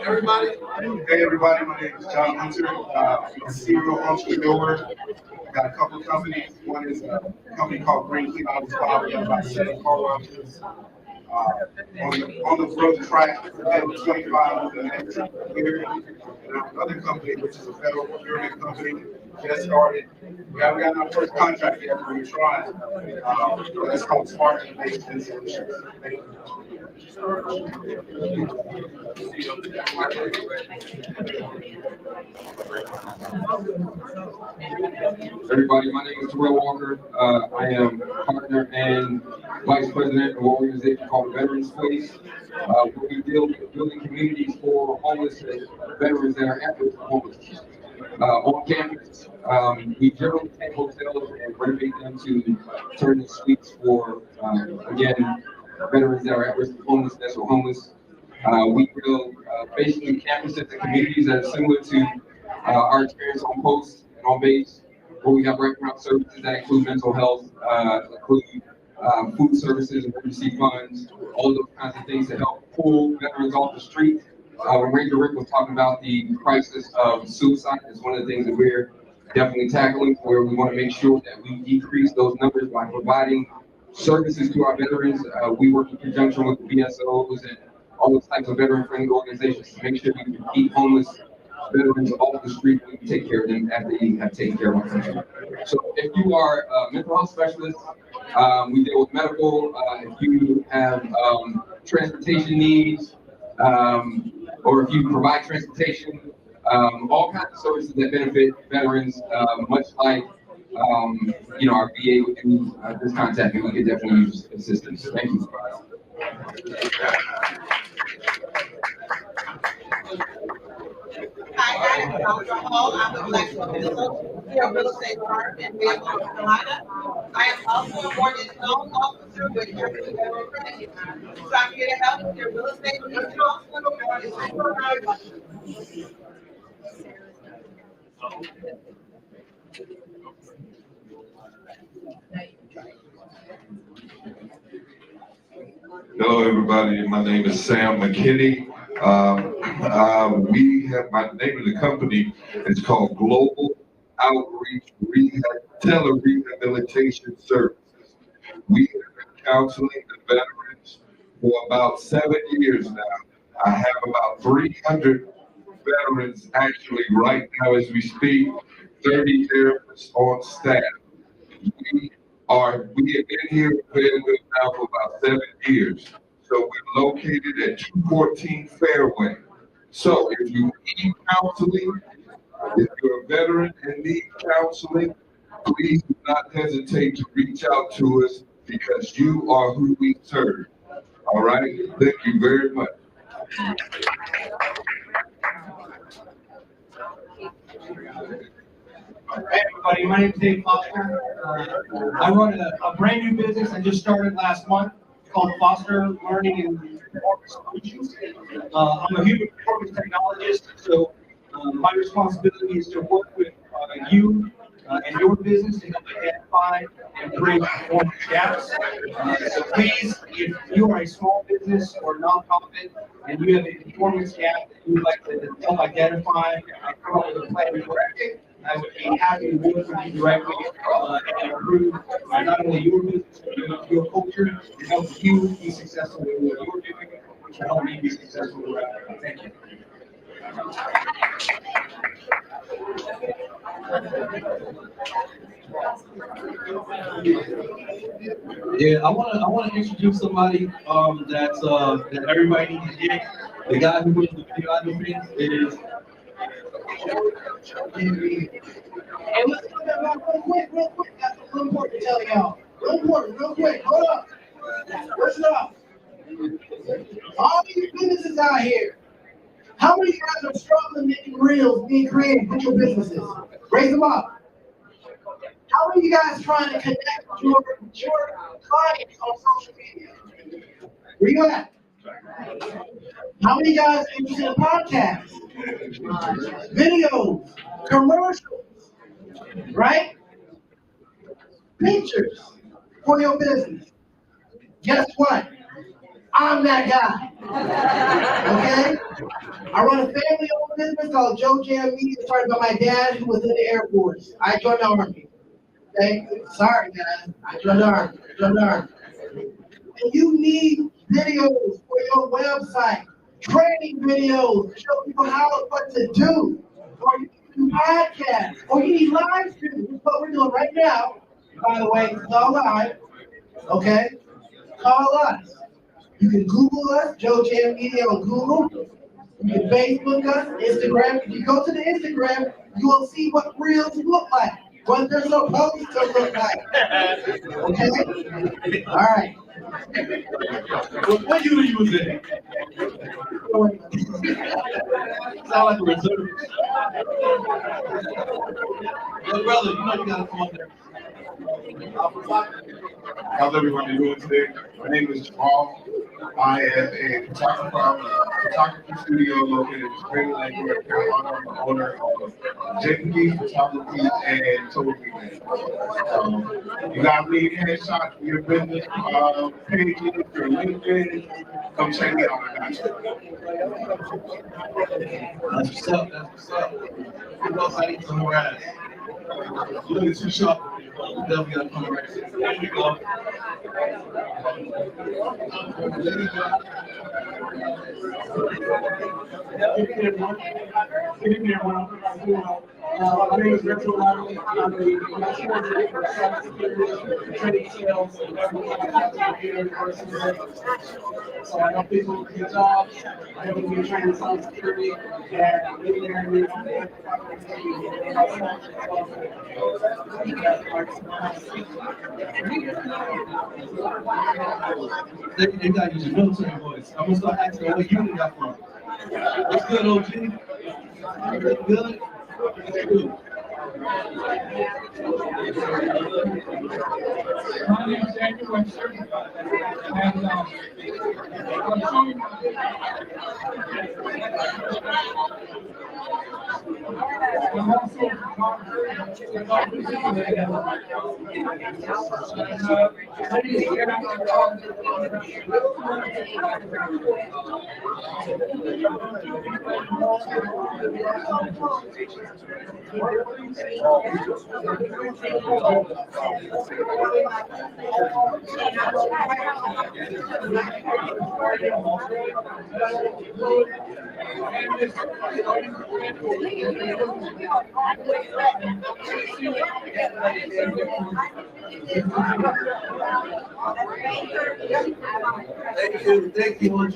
everybody. Hey, everybody, my name is John Hunter. I'm a serial entrepreneur. I got a couple of companies. One is a company called Green Clean Out of Spot. We have about 7 car washes. On the growth track for 25 of the next year. And I have another company, which is a federal procurement company, just started. We haven't gotten our first contract yet, but we're trying. That's called Smart Innovation Solutions. Thank you. Everybody, my name is Terrell Walker. I am partner and vice president of an organization called Veterans Place, where we deal with building communities for homeless veterans that are at risk of homelessness. On campus, we generally take hotels and renovate them to turn into suites for, again, veterans that are at risk of homelessness or homeless. We build basically campuses and communities that are similar to our experience on post and on base, where we have wraparound services that include mental health, include food services, emergency funds, all of those kinds of things to help pull veterans off the street. When Ranger Rick was talking about the crisis of suicide, it's one of the things that we're definitely tackling, where we want to make sure that we decrease those numbers by providing services to our veterans. We work in conjunction with the BSOs and all those types of veteran-friendly organizations to make sure we can keep homeless veterans off the street. We can take care of them after they have taken care of our country. So if you are a mental health specialist, we deal with medical. If you have transportation needs, or if you provide transportation, all kinds of services that benefit veterans, much like our VA would do, this contact, and we could definitely use assistance. Thank you. Hi, I'm Dr. Hall. I'm the Black Woman here at Real Estate Park in Fayetteville, North Carolina. I am also a mortgage loan officer with Jersey Federal Credit Union. So I'm here to help with your real estate needs. Hello, everybody. My name is Sam McKinney. My name of the company is called Global Outreach Telerehabilitation Services. We have been counseling the veterans for about 7 years now. I have about 300 veterans actually right now as we speak, 30 therapists on staff. We have been here in Fayetteville now for about 7 years. So we're located at 214 Fairway. So if you need counseling, if you're a veteran and need counseling, please do not hesitate to reach out to us because you are who we serve. All right? Thank you very much. Hey everybody, my name is Dave Foster. I run a brand new business I just started last month called Foster Learning and Performance Solutions. I'm a human performance technologist, so my responsibility is to work with you in your business to help identify and bridge performance gaps. So please, if you are a small business or nonprofit and you have a performance gap that you would like to help identify and come up with a plan to correct it, I would be happy to work with you directly and improve not only your business, but your culture to help you be successful in what you're doing, which will help me be successful in what I'm doing. Thank you. Yeah, I wanna introduce somebody that everybody needs to get. The guy who was the videography is Hey, let's go back real quick. Got something real important to tell y'all. Real important, real quick. Hold up. Listen up. All these businesses out here, how many of you guys are struggling making reels, being creative with your businesses? Raise them up. How many of you guys trying to connect with your clients on social media? Where you at? How many guys are interested in podcasts, videos, commercials, right? Pictures for your business. Guess what? I'm that guy. Okay? I run a family-owned business called Joe Jam Media, started by my dad, who was in the Air Force. I joined the Army. Okay? Sorry, guys. I joined the Army. And you need videos for your website, training videos to show people what to do, or you can do podcasts, or you need live streams, which is what we're doing right now. By the way, it's all live. Okay? Call us. You can Google us, Joe Jam Media on Google. You can Facebook us, Instagram. If you go to the Instagram, you will see what reels look like, what they're supposed to look like. Okay? All right. what unit you was in? Sound like a reserve. Yo, brother, you know you gotta come up there. How's everybody doing today? My name is Jamal. I am a photography studio located in Spring Lake, North Carolina. I'm the owner of JP Photography and Totally. You guys need headshots for your business pages, your LinkedIn. Come check me out. I got you. That's what's up. That's what's up. Who else I need some more ass? You look too sharp. You definitely gotta come right here. There you go. Good evening, everyone. My name is Rachel Riley. I'm a national director of cybersecurity, training sales, and so I help people get jobs. I help them get trained in cybersecurity, and maybe they're in They gotta use your military voice. I'm gonna start asking what unit you got from. What's good, OG? Everything good? What's good? My name is Andrew Webster, and I'm also Thank you, OG.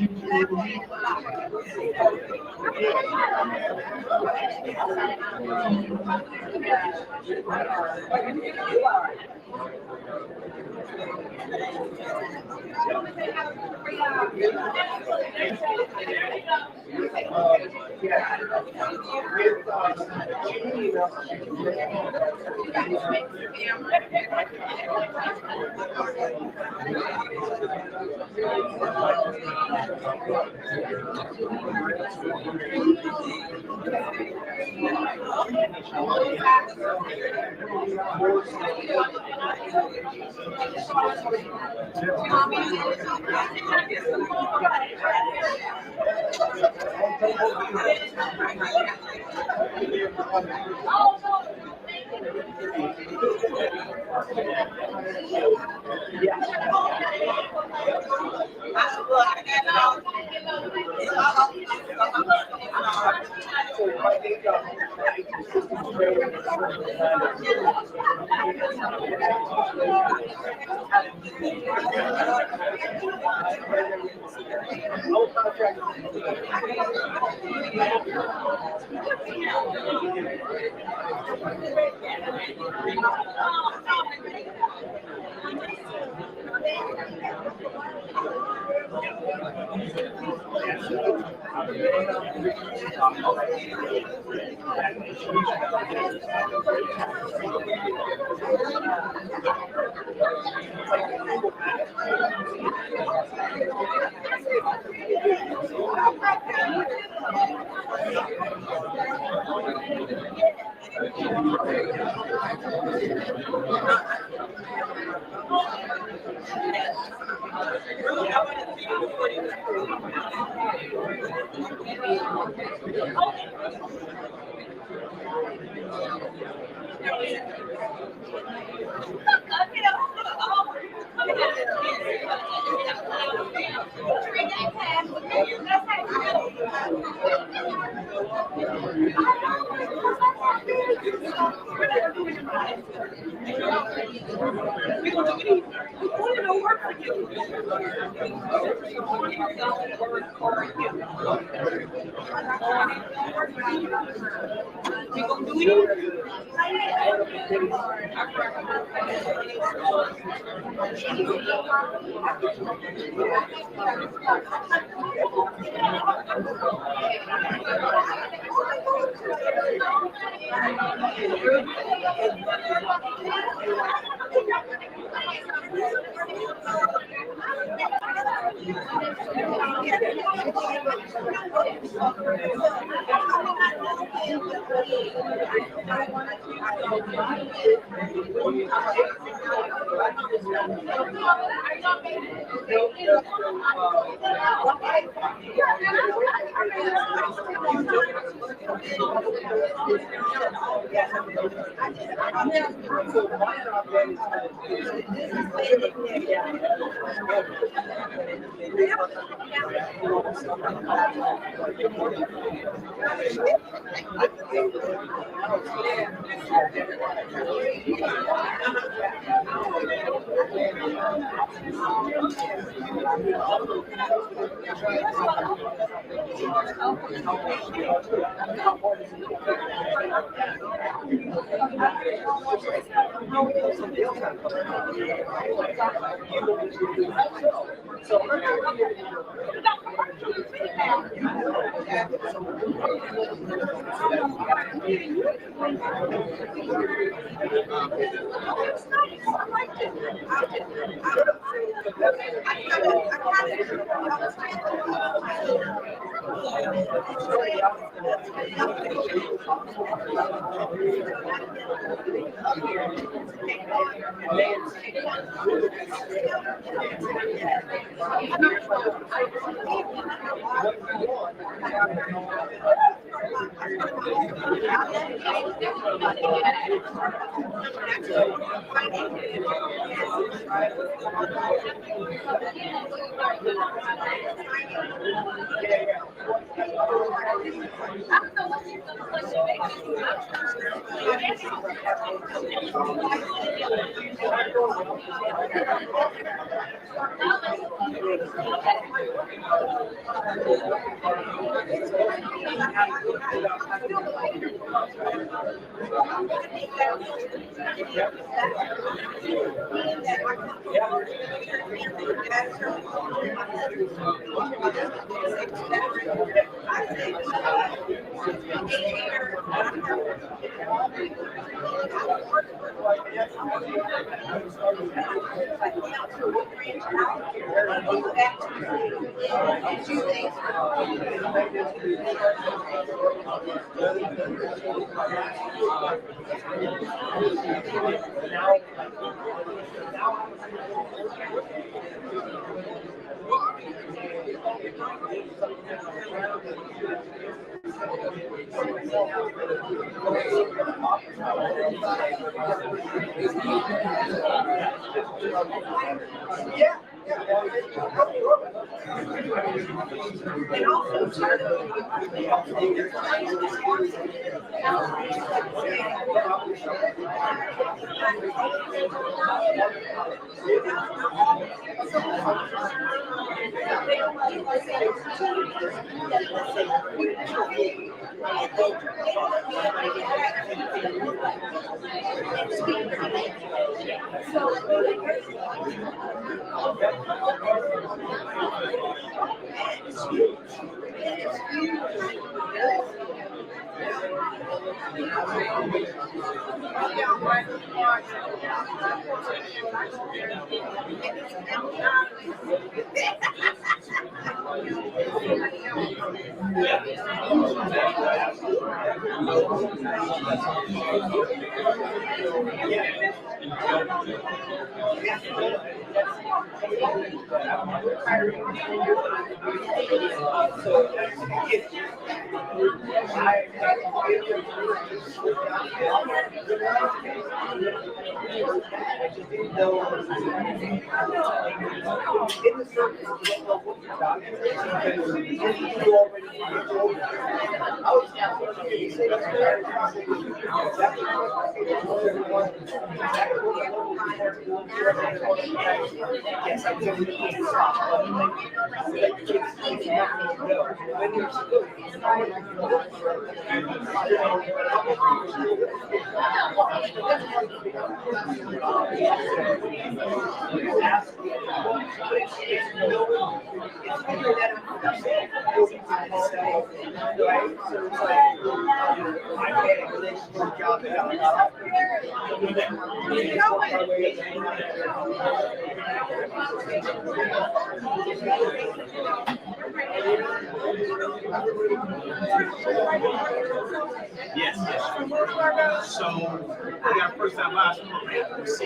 Yes, yes. So we got first time buyers program. We see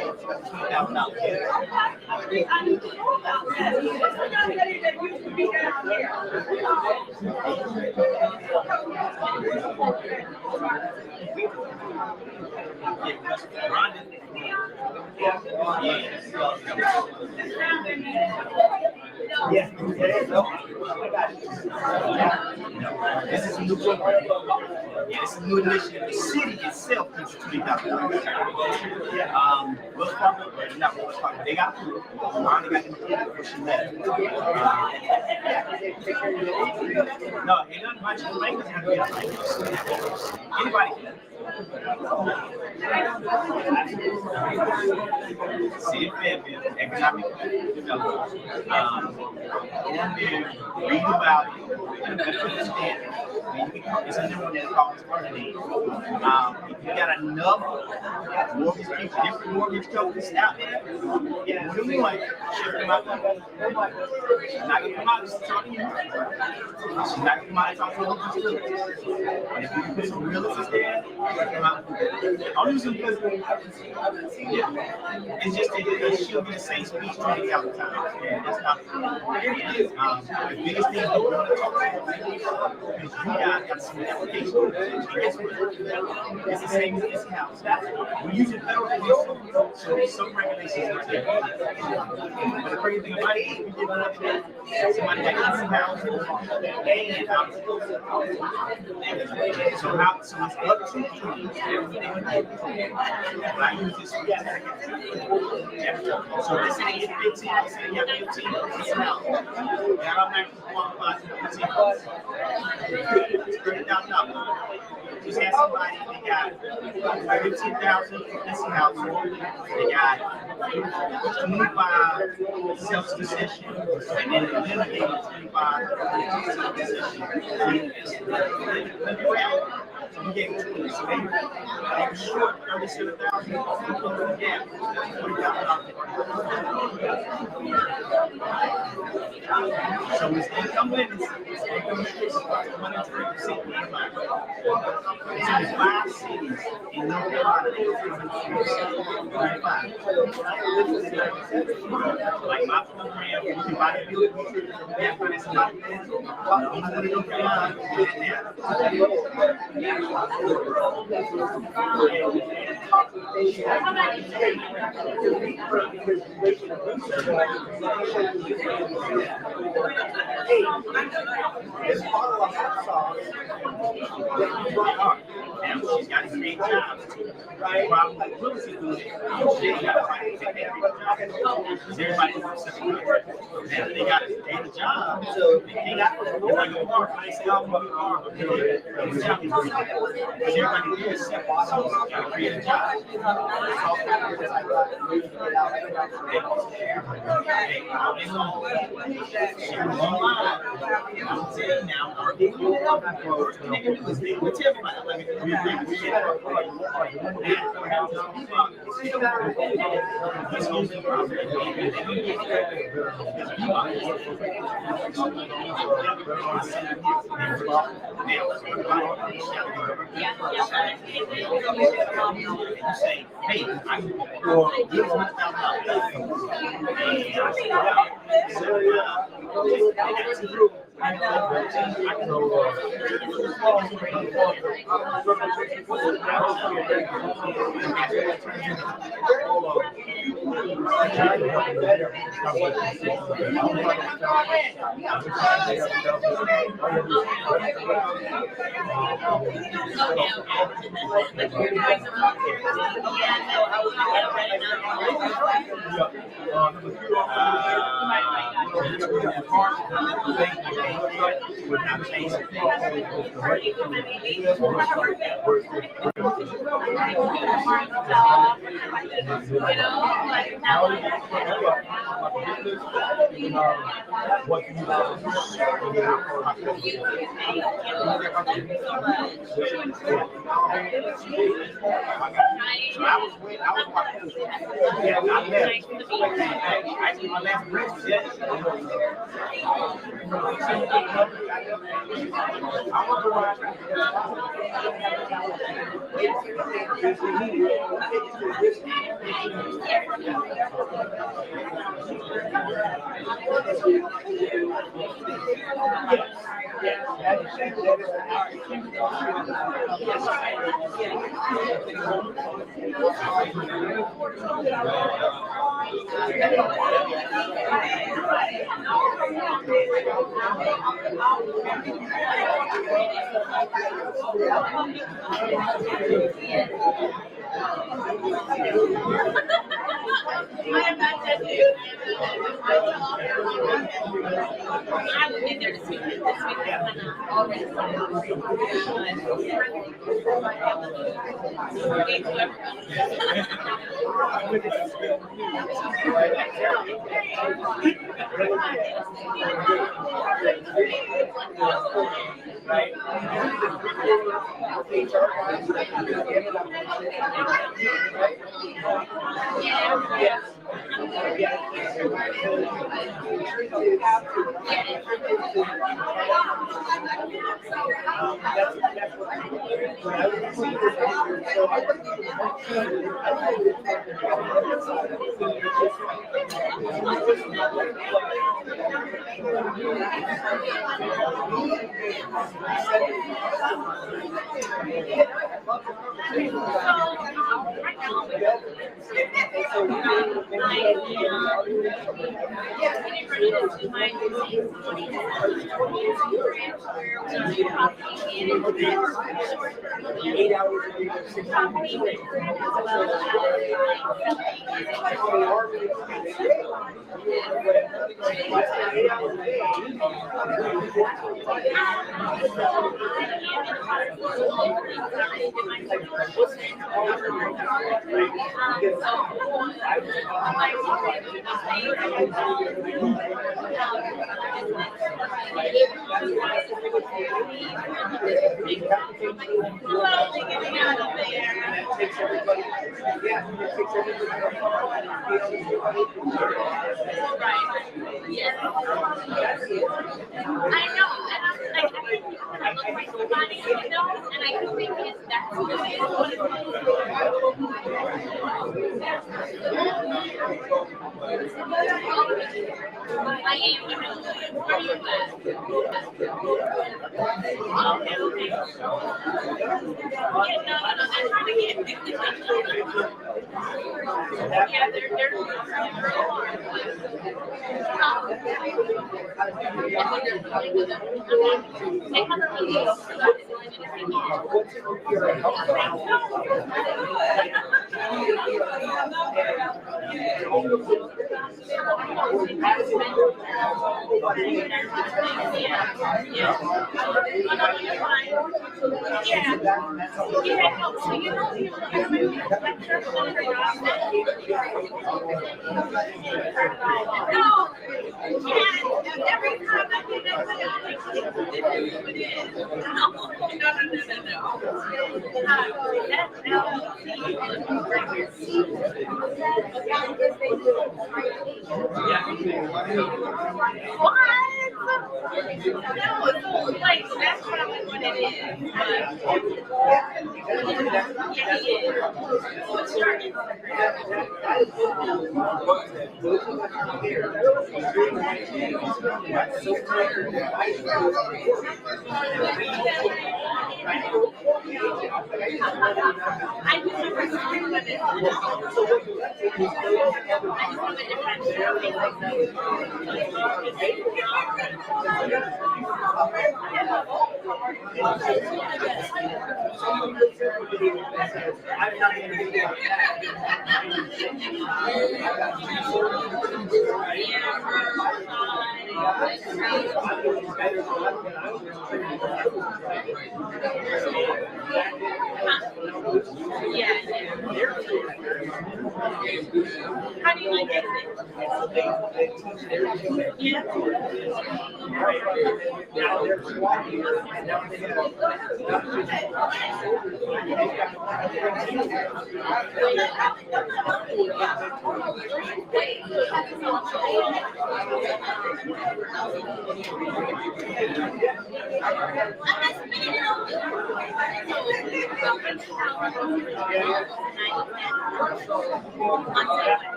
Yes, this is a new program. Yeah, this is a new initiative. The city itself gives you $20,000. Wells Fargo, not Wells Fargo, they got food. Ron, they got the food before she left. No, ain't nothing about you. Bankers have to be like anybody can. City of Fayetteville, economic development. Read about it, and better understand it. It's a new one that calls If you got enough mortgage people, different mortgage companies out there, what do you like? Ship them out. She's not gonna come out and talk to you. She's not gonna come out and talk to local facilities. And if you can put some realtors there, come out. I'm using because it's just that she'll be the same speech 20,000 times. And that's not the biggest thing I want to talk about is you guys got some applications. It's the same as this house. We're using federal regulations, so there's some regulations are different. But the crazy thing about it is we did one today. Somebody got this house and so it's up to I use this for so this ain't 15, I say you have 15, it's now. And I'm not qualified for 15. $30,000. Just had somebody, they got 15,000 for this house. They got 25 self-sufficient, and then eliminated 25 self-sufficient. So we gave it 20. So they were short 37,000. Yeah. So his income limits, his income limits is 103% combined. It's in 5 cities in North Carolina. Like my program, you can buy the building, yeah, but it's not. You want to North Carolina, do it now. This bottle of hot sauce now she's got to create jobs too. Right? Problem like Willis is doing it. She ain't got to take that everybody wants to now they got to get a job. So they can't it's like a park. They say, I'm going to park. Because everybody is separate. So you got to create a job. Hey, I'm